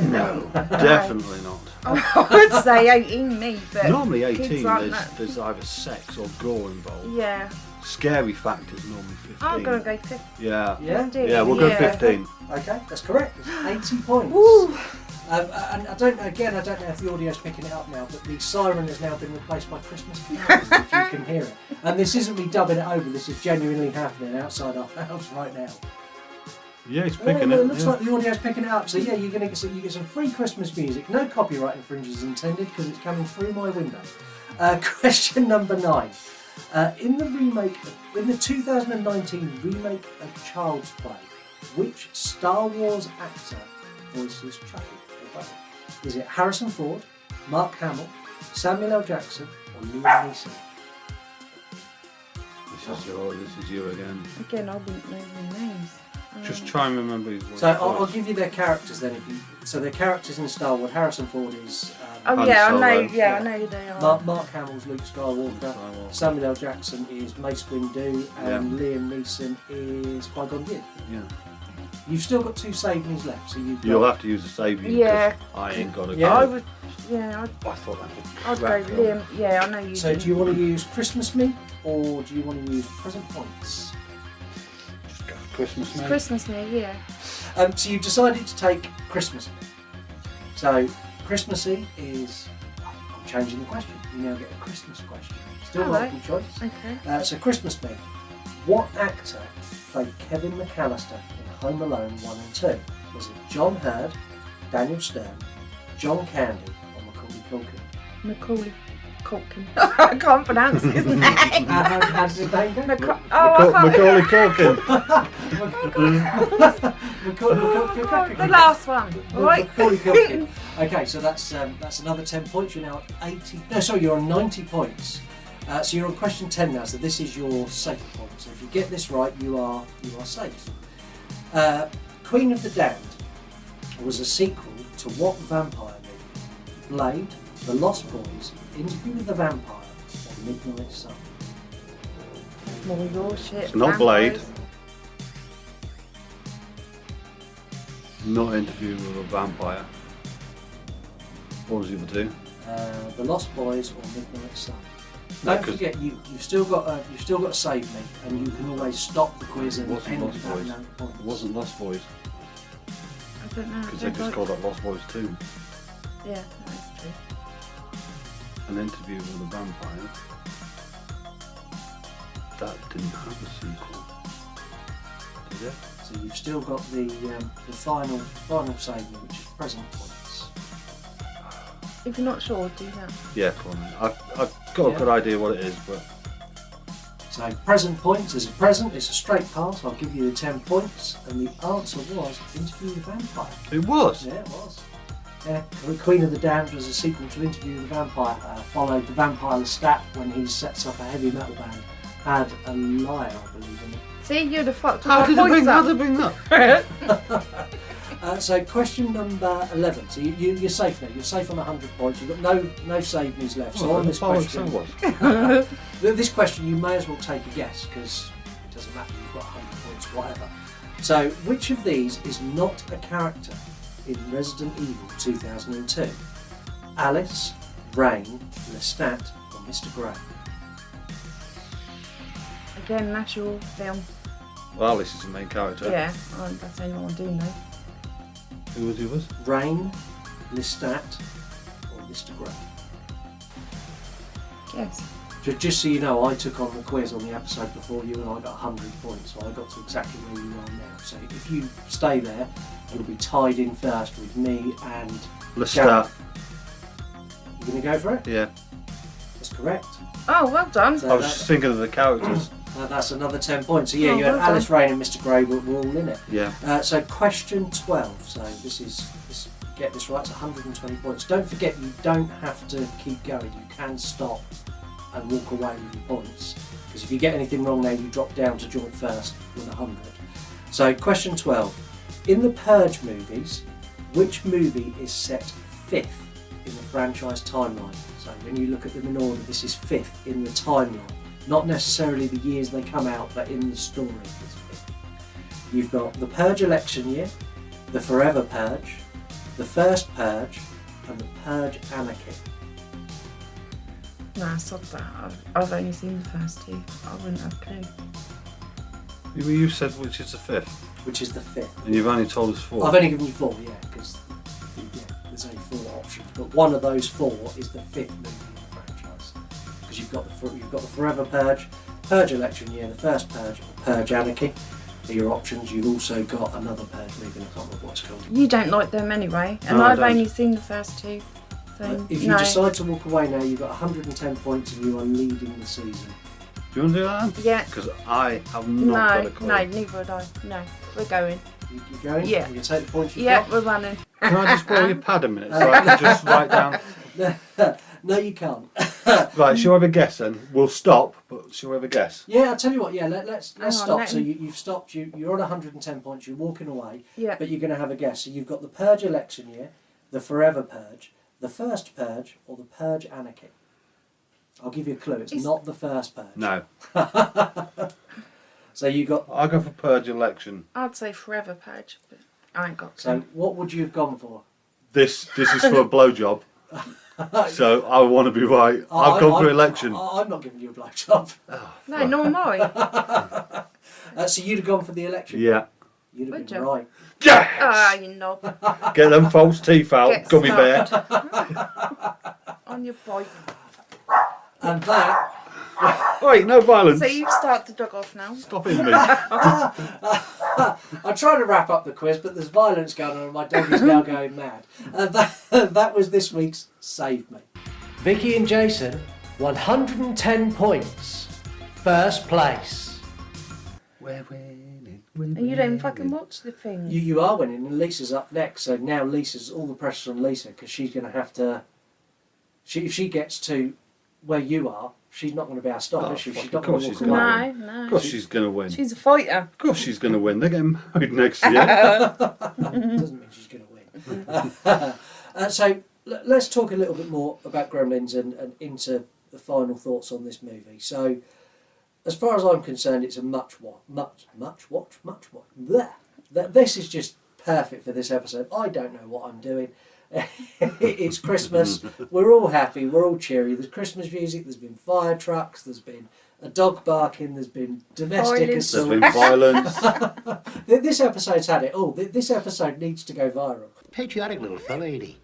Definitely not. I would say 18 me, but Normally 18, kids aren't that. there's either sex or gore involved. Yeah. Scary factor's normally 15. I'm going to go 15. Yeah. Yeah? We'll go 15. Okay, that's correct. It's 80 points. Woo. And I don't know if the audio's picking it up now, but the siren has now been replaced by Christmas carols, if you can hear it. And this isn't me dubbing it over, this is genuinely happening outside our house right now. Yeah, it's picking it. It looks like the audio's picking it up. So yeah, you get some free Christmas music. No copyright infringements intended because it's coming through my window. Question number 9. In the 2019 remake of Child's Play, which Star Wars actor voices Chucky? Is it Harrison Ford, Mark Hamill, Samuel L. Jackson, or Liam Neeson? This is you again. Again, I wouldn't know the names. Just try and remember his voice. So I'll give you their characters then. So their characters in Star Wars. Harrison Ford is. I know who they are. Mark Hamill's Luke Skywalker. Samuel L. Jackson is Mace Windu, and Liam Neeson is Qui-Gon Jinn. Yeah. You've still got 2 save me's left, so you'll have to use the save me. Yeah. I ain't got a Yeah. go. I would. Yeah. I thought that was I'd crap, go Liam. Yeah, I know you. So do you want to use Christmas Me or do you want to use present points? Just go Christmas It's Me. Christmas me, yeah. So you've decided to take Christmas Me. So Christmassy is. I'm changing the question. You now get a Christmas question. Still multiple choice. Okay. So Christmas Me. What actor played Kevin McAllister in Home Alone 1 and 2? Was it John Hurd, Daniel Stern, John Candy, or Macaulay Culkin? Macaulay Culkin. I can't pronounce his name. How does his name go? Macaulay Culkin. The last one, right? Macaulay Culkin. Okay, so that's another 10 points. You're now at 80. No, sorry, you're on 90 points. So you're on question 10 now. So this is your safe point. So if you get this right, you are safe. Queen of the Damned was a sequel to what vampire movie? Blade, The Lost Boys, Interview with the Vampire, or Midnight Sun? More your shit. It's not Blade. Not Interview with a Vampire. What was the other 2? The Lost Boys or Midnight Sun. Don't forget, you've still got a save me, and you can always stop the quiz and Wasn't end Lost without Boys. no points. It wasn't Lost Boys. don't know. Because they just called that Lost Boys 2. Yeah, that's true. An Interview with a Vampire. That didn't have a sequel. Did it? So you've still got the final saving, which is present points. If you're not sure, do that. Yeah, come on. I've got a good idea what it is, but... So present points is a present, it's a straight pass, I'll give you the 10 points, and the answer was Interview with the Vampire. It was? Yeah, it was. Yeah, Queen of the Damned was a sequel to Interview with the Vampire, followed the Vampire Lestat when he sets up a heavy metal band, had a liar, I believe, in it. See, you'd have fucked How up did my they bring points up. that? So question number 11. So you're safe now. You're safe on 100 points. You've got no save me's left. So on this question, this question you may as well take a guess because it doesn't matter. You've got 100 points, whatever. So which of these is not a character in Resident Evil 2002? Alice, Rain, Lestat, or Mr. Grey? Again, that's your film. Well, Alice is the main character. Yeah, that's the only one I do know. Who was the others? Rain, Lestat, or Mr. Grey? Yes. Just so you know, I took on the quiz on the episode before you and I got 100 points, so I got to exactly where you are now. So if you stay there, you'll be tied in first with me and Lestat. Gareth. You going to go for it? Yeah. That's correct. Oh, well done. So I was just thinking of the characters. That's another 10 points. So yeah, Oh, you had well Alice, done. Rain and Mr. Grey were all in it. Yeah. So question 12. So this get this right, it's 120 points. Don't forget, you don't have to keep going. You can stop and walk away with your points. Because if you get anything wrong now, you drop down to joint first with 100. So question 12. In the Purge movies, which movie is set 5th in the franchise timeline? So when you look at them in order, this is 5th in the timeline. Not necessarily the years they come out, but in the story it's 5th. You've got the Purge election year, the Forever Purge, the First Purge, and the Purge Anarchy. Nah, stop that. I've only seen the first two. I wouldn't have a clue. You said which is the 5th. Which is the 5th. And you've only told us 4. I've only given you 4, yeah, because there's only 4 options. But one of those 4 is the 5th movie in the franchise. Because you've got the Forever Purge, Purge election year, the First Purge, and the Purge Anarchy. Are your options. You've also got another Purge movie, I can't remember what it's called. You don't like them anyway, and No, I I've don't. only seen the first two. So If you no. decide to walk away now, you've got 110 points and you are leading the season. Do you want to do that? Yeah. Because I have not got a clue. No, neither would I. No, we're going. You going? Yeah. You take the points you've Yeah, got? we're running. Can I just borrow your pad a minute so I can just write down? No, you can't. Right, shall we have a guess then? We'll stop, but shall we have a guess? Yeah, I'll tell you what. Yeah, let's Hang on, stop. let So me- you've stopped. You're on 110 points. You're walking away. Yeah. But you're going to have a guess. So you've got the Purge election year, the Forever Purge, the First Purge, or the Purge Anarchy. I'll give you a clue. It's not the First Purge. No. So you got. I'll go for Purge election. I'd say Forever Purge, but I ain't got So to. what would you have gone for? This is for a blowjob. So I want to be right. I've gone for election. I'm not giving you a blowjob. No, nor am I. So you'd have gone for the election. Yeah. You'd have Would been you? right. Yes! Ah, you knob. Get them false teeth out, Get gummy bear. On your bike. And that. Wait, no violence. So you've started the dog off now. Stop hitting me. I'm trying to wrap up the quiz, but there's violence going on and my dog is now going mad. That was this week's Save Me. Vicky and Jason, 110 points. First place. We're winning. And you don't even fucking watch the thing. You are winning, and Lisa's up next. So now Lisa's all the pressure's on Lisa because she's going to have to. If she gets to where you are, she's not going to be able to stop, is she? She's not going to walk away. No. Of course she's going to win. She's a fighter. Of course she's going to win. They're getting married next year. Doesn't mean she's going to win. So let's talk a little bit more about Gremlins and into the final thoughts on this movie. So, as far as I'm concerned, it's a much watch. Bleh. This is just perfect for this episode. I don't know what I'm doing. It's Christmas. We're all happy. We're all cheery. There's Christmas music. There's been fire trucks. There's been a dog barking, there's been domestic assault. There's been violence. This episode's had it all. This episode needs to go viral. Patriotic little fella, ain't he?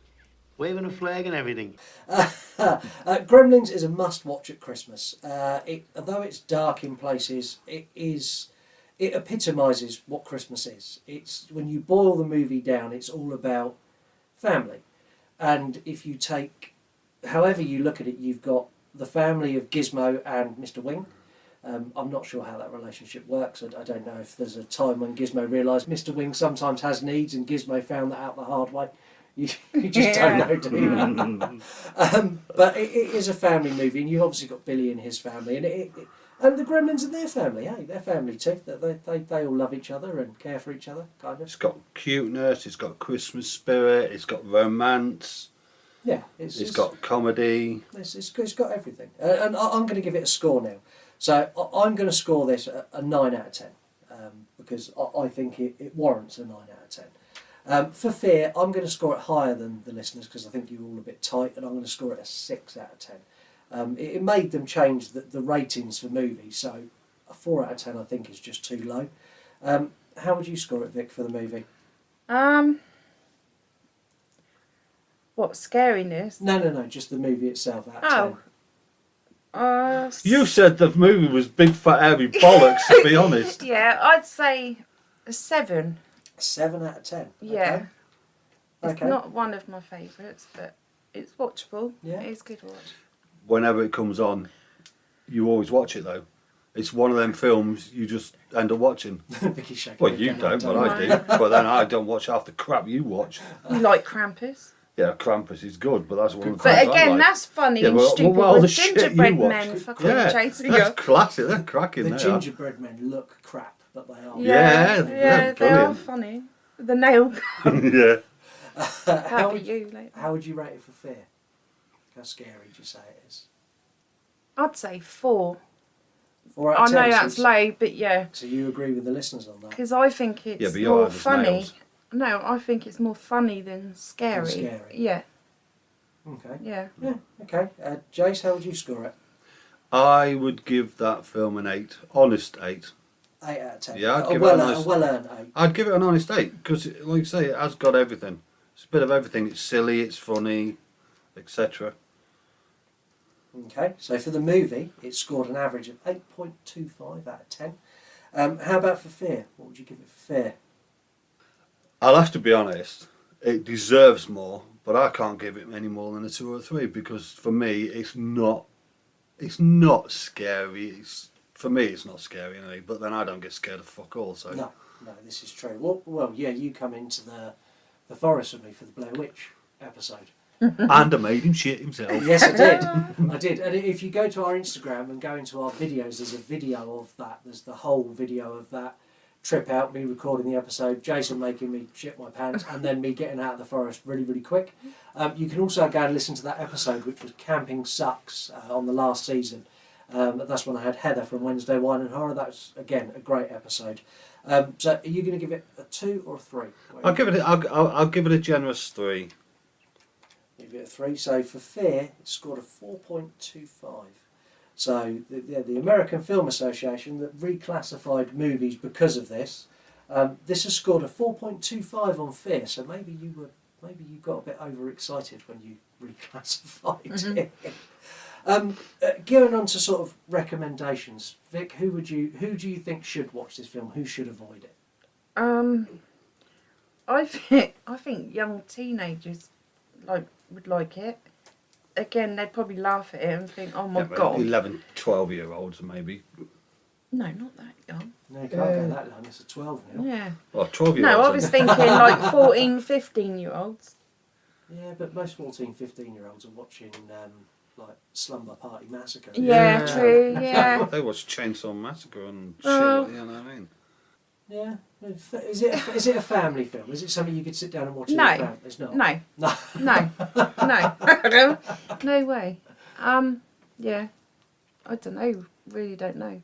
Waving a flag and everything. Gremlins is a must-watch at Christmas. Although it's dark in places, it epitomises what Christmas is. It's when you boil the movie down, it's all about family. And if you take, however you look at it, you've got the family of Gizmo and Mr. Wing. I'm not sure how that relationship works. I don't know if there's a time when Gizmo realised Mr. Wing sometimes has needs and Gizmo found that out the hard way. You just don't know, do you? But it is a family movie, and you've obviously got Billy and his family, and the Gremlins and their family. Hey, their family too. They all love each other and care for each other, kind of. It's got cuteness. It's got Christmas spirit. It's got romance. Yeah, it's got comedy. It's got everything, and I'm going to give it a score now. So I'm going to score this a 9 out of 10 because I think it warrants a 9 out of 10. For Fear, I'm going to score it higher than the listeners because I think you're all a bit tight, and I'm going to score it a 6 out of 10. It made them change the ratings for movies, so a 4 out of 10 I think is just too low. How would you score it, Vic, for the movie? What, scariness? No, just the movie itself out of 10. You said the movie was big fat hairy bollocks, to be honest. Yeah, I'd say a 7. 7 out of 10? Yeah. Okay. It's not one of my favourites, but it's watchable. Yeah. It's good to watch. Whenever it comes on, you always watch it though. It's one of them films you just end up watching. Vicky's shaking Well, her you head, don't, but I do. But then I don't watch half the crap you watch. You like Krampus? Yeah, Krampus is good, but that's one of the But things I again, like. that's funny Yeah, and but stupid all the with shit gingerbread you watch. men fucking chasing that's you. classic. They're cracking. The they gingerbread men look crap, but they are. Yeah, they are brilliant. funny. The nail gun. Yeah. How How would you rate it for Fear? How scary would you say it is? I'd say 4. 4 out I of 10. know that's low, but yeah. So you agree with the listeners on that? Because I think it's but you're more hard as funny. nails. No, I think it's more funny than scary. Scary. Yeah. Okay. Yeah. Yeah. Okay. Jace, how would you score it? I would give that film an 8. Honest 8. 8 out of 10. Yeah, I'd a give well, it a nice. a well-earned 8. I'd give it an honest 8 because, like you say, it has got everything. It's a bit of everything. It's silly, it's funny, etc. Okay. So for the movie, it scored an average of 8.25 out of 10. How about for Fear? What would you give it for Fear? I'll have to be honest. It deserves more, but I can't give it any more than a 2 or a 3 because for me, it's not scary. For me, it's not scary anyway. But then I don't get scared of fuck all. So No, this is true. Well, yeah, you come into the forest with me for the Blair Witch episode. And I made him shit himself. Yes, I did. I did. And if you go to our Instagram and go into our videos, there's a video of that. There's the whole video of that trip out, me recording the episode, Jason making me shit my pants, and then me getting out of the forest really, really quick. You can also go and listen to that episode, which was Camping Sucks on the last season. That's when I had Heather from Wednesday Wine and Horror. That's, again, a great episode. So are you going to give it a 2 or a 3? I'll give it a generous 3. Give it a 3. So for Fear, it scored a 4.25. So the American Film Association that reclassified movies because of this, this has scored a 4.25 on Fear. So maybe you got a bit overexcited when you reclassified it. Going on to sort of recommendations, Vic, who do you think should watch this film? Who should avoid it? I think young teenagers would like it. Again, they'd probably laugh at it and think, "Oh my god." 11, 12-year-olds maybe. No, not that young. No, you can't go that long. It's a 12 now. Yeah. Well, 12-year-olds. No, I was thinking like 14, 15-year-olds. Yeah, but most 14, 15-year-olds are watching like Slumber Party Massacre. Yeah, true. Yeah. They watch Chainsaw Massacre and shit. Oh. You know what I mean? Yeah. Is it a family film? Is it something you could sit down and watch? No. As a family? It's not. No. No way. Yeah. I don't know. Really don't know.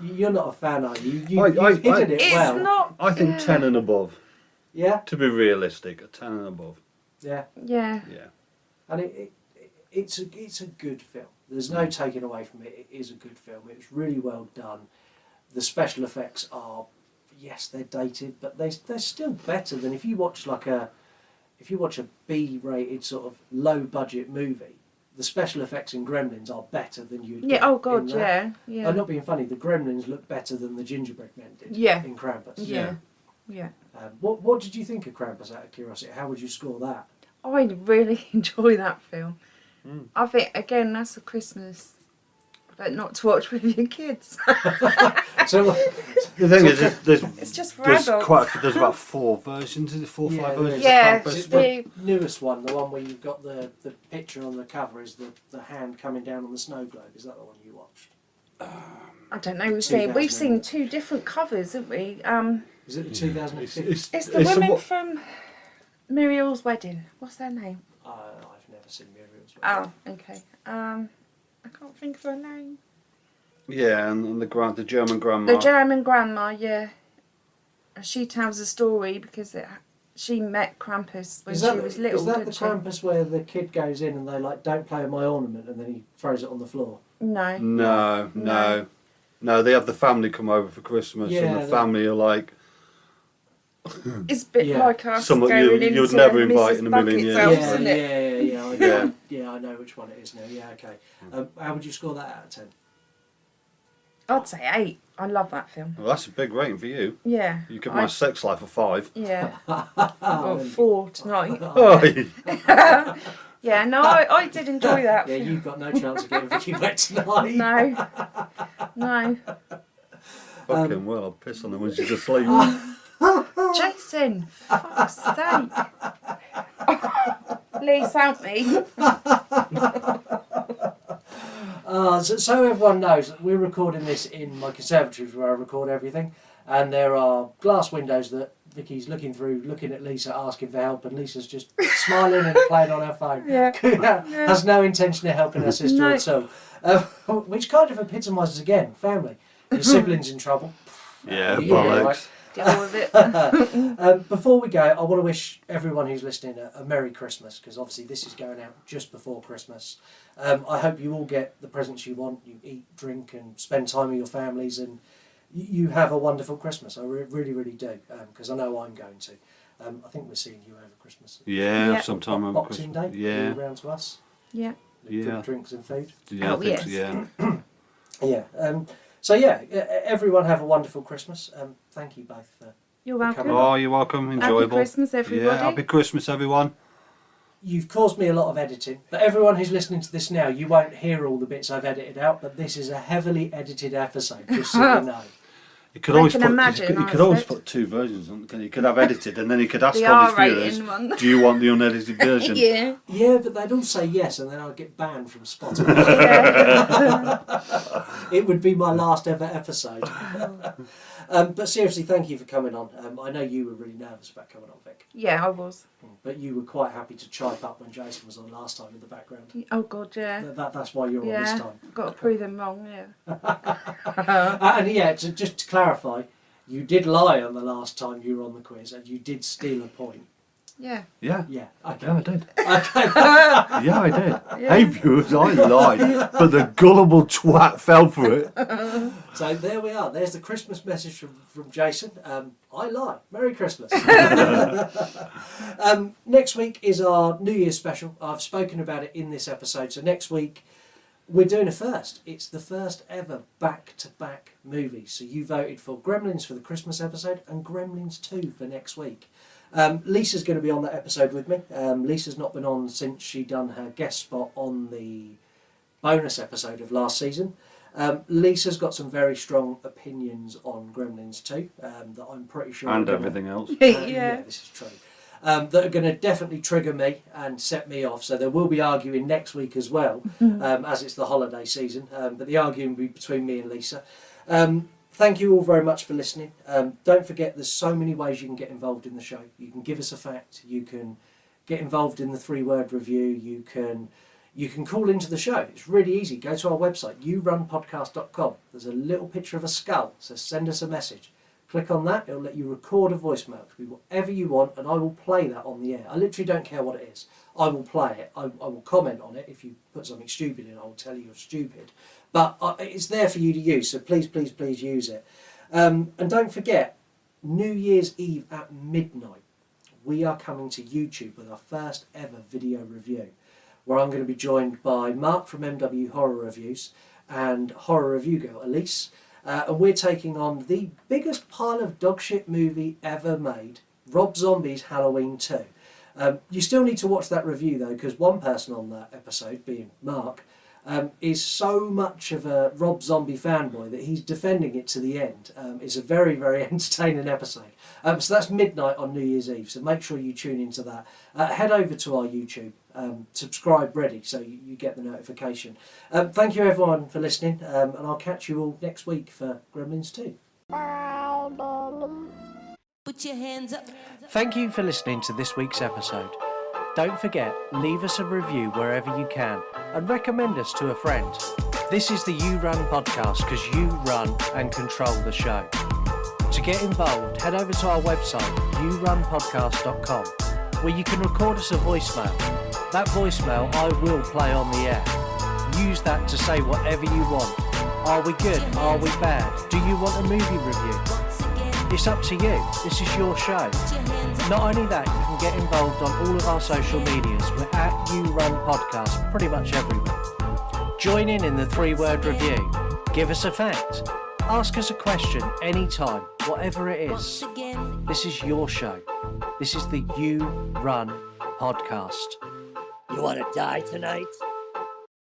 You're not a fan, are you? You've hidden it it's well. not. I think 10 and above. Yeah. To be realistic, a 10 and above. Yeah. Yeah. Yeah. And it's a good film. There's no taking away from it. It is a good film. It was really well done. The special effects are, yes, they're dated, but they're still better than if you watch a B-rated sort of low-budget movie. The special effects in Gremlins are better than you'd get. Oh God, in that. yeah. I'm not being funny. The Gremlins look better than the gingerbread men did. In Krampus. Yeah. What did you think of Krampus, out of curiosity? How would you score that? I really enjoy that film. I think again that's a Christmas, but not to watch with your kids. So the thing is, it's just for adults. There's about 4 versions. Is it 4 or 5 versions? Yeah, of Krampus? The newest one, the one where you've got the picture on the cover is the hand coming down on the snow globe. Is that the one you watched? I don't know. We've seen 2 different covers, haven't we? Is it the 2015? It's the women from Muriel's Wedding. What's their name? I've never seen Muriel's Wedding. Oh, okay. I can't think of her name. Yeah, and the German grandma. The German grandma, yeah. She tells a story because she met Krampus when she was little. Is that the Krampus where the kid goes in and they don't play with my ornament and then he throws it on the floor? No. No, they have the family come over for Christmas and the family are like... It's a bit like us going into you'd never invite Mrs. in a million years. Bucket's house, isn't it? Yeah, I know which one it is now. Yeah, okay. How would you score that out of 10? I'd say 8. I love that film. Well, that's a big rating for you. Yeah. You give my sex life a 5. Yeah. Or 4 tonight. Yeah, no, I did enjoy that. Yeah, you've got no chance of getting Vicky wet tonight. No. Fucking well, I'll piss on her when she's asleep. Jason, for fuck's sake. Please help me. So everyone knows that we're recording this in my conservatory where I record everything, and there are glass windows that Vicky's looking through, looking at Lisa, asking for help, and Lisa's just smiling and playing on her phone. Has no intention of helping her sister at all. Which kind of epitomises, again, family. Your siblings in trouble. Yeah, bollocks. Deal with it. Before we go, I want to wish everyone who's listening a Merry Christmas, because obviously this is going out just before Christmas. I hope you all get the presents you want, you eat, drink and spend time with your families, and you have a wonderful Christmas. I really, really do, because I know I'm going to. I think we're seeing you over Christmas. Yeah, sometime over Boxing Christmas. Day, Yeah. around to us. Yeah. Drinks and food. Yeah, I think so, yeah. Yeah. So yeah, everyone have a wonderful Christmas. Thank you both for You're welcome. coming. Oh, you're welcome. Enjoyable. Happy Christmas, everybody. Yeah, happy Christmas, everyone. You've caused me a lot of editing, but everyone who's listening to this now, you won't hear all the bits I've edited out, but this is a heavily edited episode, just so you know. You could always put 2 versions on. You could have edited, and then you could ask all the viewers, do you want the unedited version? Yeah, but they'd all say yes, and then I'd get banned from Spotify. It would be my last ever episode. But seriously, thank you for coming on. I know you were really nervous about coming on, Vic. Yeah, I was. But you were quite happy to chime up when Jason was on last time in the background. Oh God, yeah. That's why you're on this time. Got to prove them wrong, yeah. And yeah, just to clarify, you did lie on the last time you were on the quiz, and you did steal a point. Yeah. Yeah. Yeah. Okay. Yeah, I did. Okay. Yeah, I did. Yeah. Hey, viewers, I lied, but the gullible twat fell for it. So there we are. There's the Christmas message from Jason. I lie. Merry Christmas. Next week is our New Year's special. I've spoken about it in this episode. So next week we're doing a first. It's the first ever back-to-back movie. So you voted for Gremlins for the Christmas episode and Gremlins 2 for next week. Lisa's going to be on that episode with me. Lisa's not been on since she done her guest spot on the bonus episode of last season. Lisa's got some very strong opinions on Gremlins 2 that I'm pretty sure... And everything else. Yeah, this is true. That are going to definitely trigger me and set me off. So there will be arguing next week as well, as it's the holiday season. But the arguing will be between me and Lisa. Thank you all very much for listening. Don't forget, there's so many ways you can get involved in the show. You can give us a fact. You can get involved in the 3-word review. You can call into the show. It's really easy. Go to our website, yourunpodcast.com. There's a little picture of a skull, so send us a message. Click on that, it'll let you record a voicemail. It can be whatever you want, and I will play that on the air. I literally don't care what it is. I will play it. I will comment on it. If you put something stupid in, I will tell you you're stupid. But it's there for you to use, so please, please, please use it. And don't forget, New Year's Eve at midnight, we are coming to YouTube with our first ever video review, where I'm going to be joined by Mark from MW Horror Reviews and horror review girl Elise. And we're taking on the biggest pile of dogshit movie ever made, Rob Zombie's Halloween 2. You still need to watch that review though, because one person on that episode, being Mark, is so much of a Rob Zombie fanboy that he's defending it to the end. It's a very, very entertaining episode. So that's midnight on New Year's Eve, so make sure you tune into that. Head over to our YouTube, subscribe ready so you get the notification. Thank you everyone for listening, and I'll catch you all next week for Gremlins 2. Put your hands up. Thank you for listening to this week's episode. Don't forget, leave us a review wherever you can and recommend us to a friend. This is the You Run podcast because you run and control the show. To get involved, head over to our website, yourunpodcast.com, where you can record us a voicemail. That voicemail I will play on the air. Use that to say whatever you want. Are we good? Are we bad? Do you want a movie review? It's up to you. This is your show. Not only that, you can get involved on all of our social medias. We're at You Run Podcast pretty much everywhere. Join in the 3-word review. Give us a fact. Ask us a question anytime, whatever it is. This is your show. This is the You Run Podcast. You want to die tonight?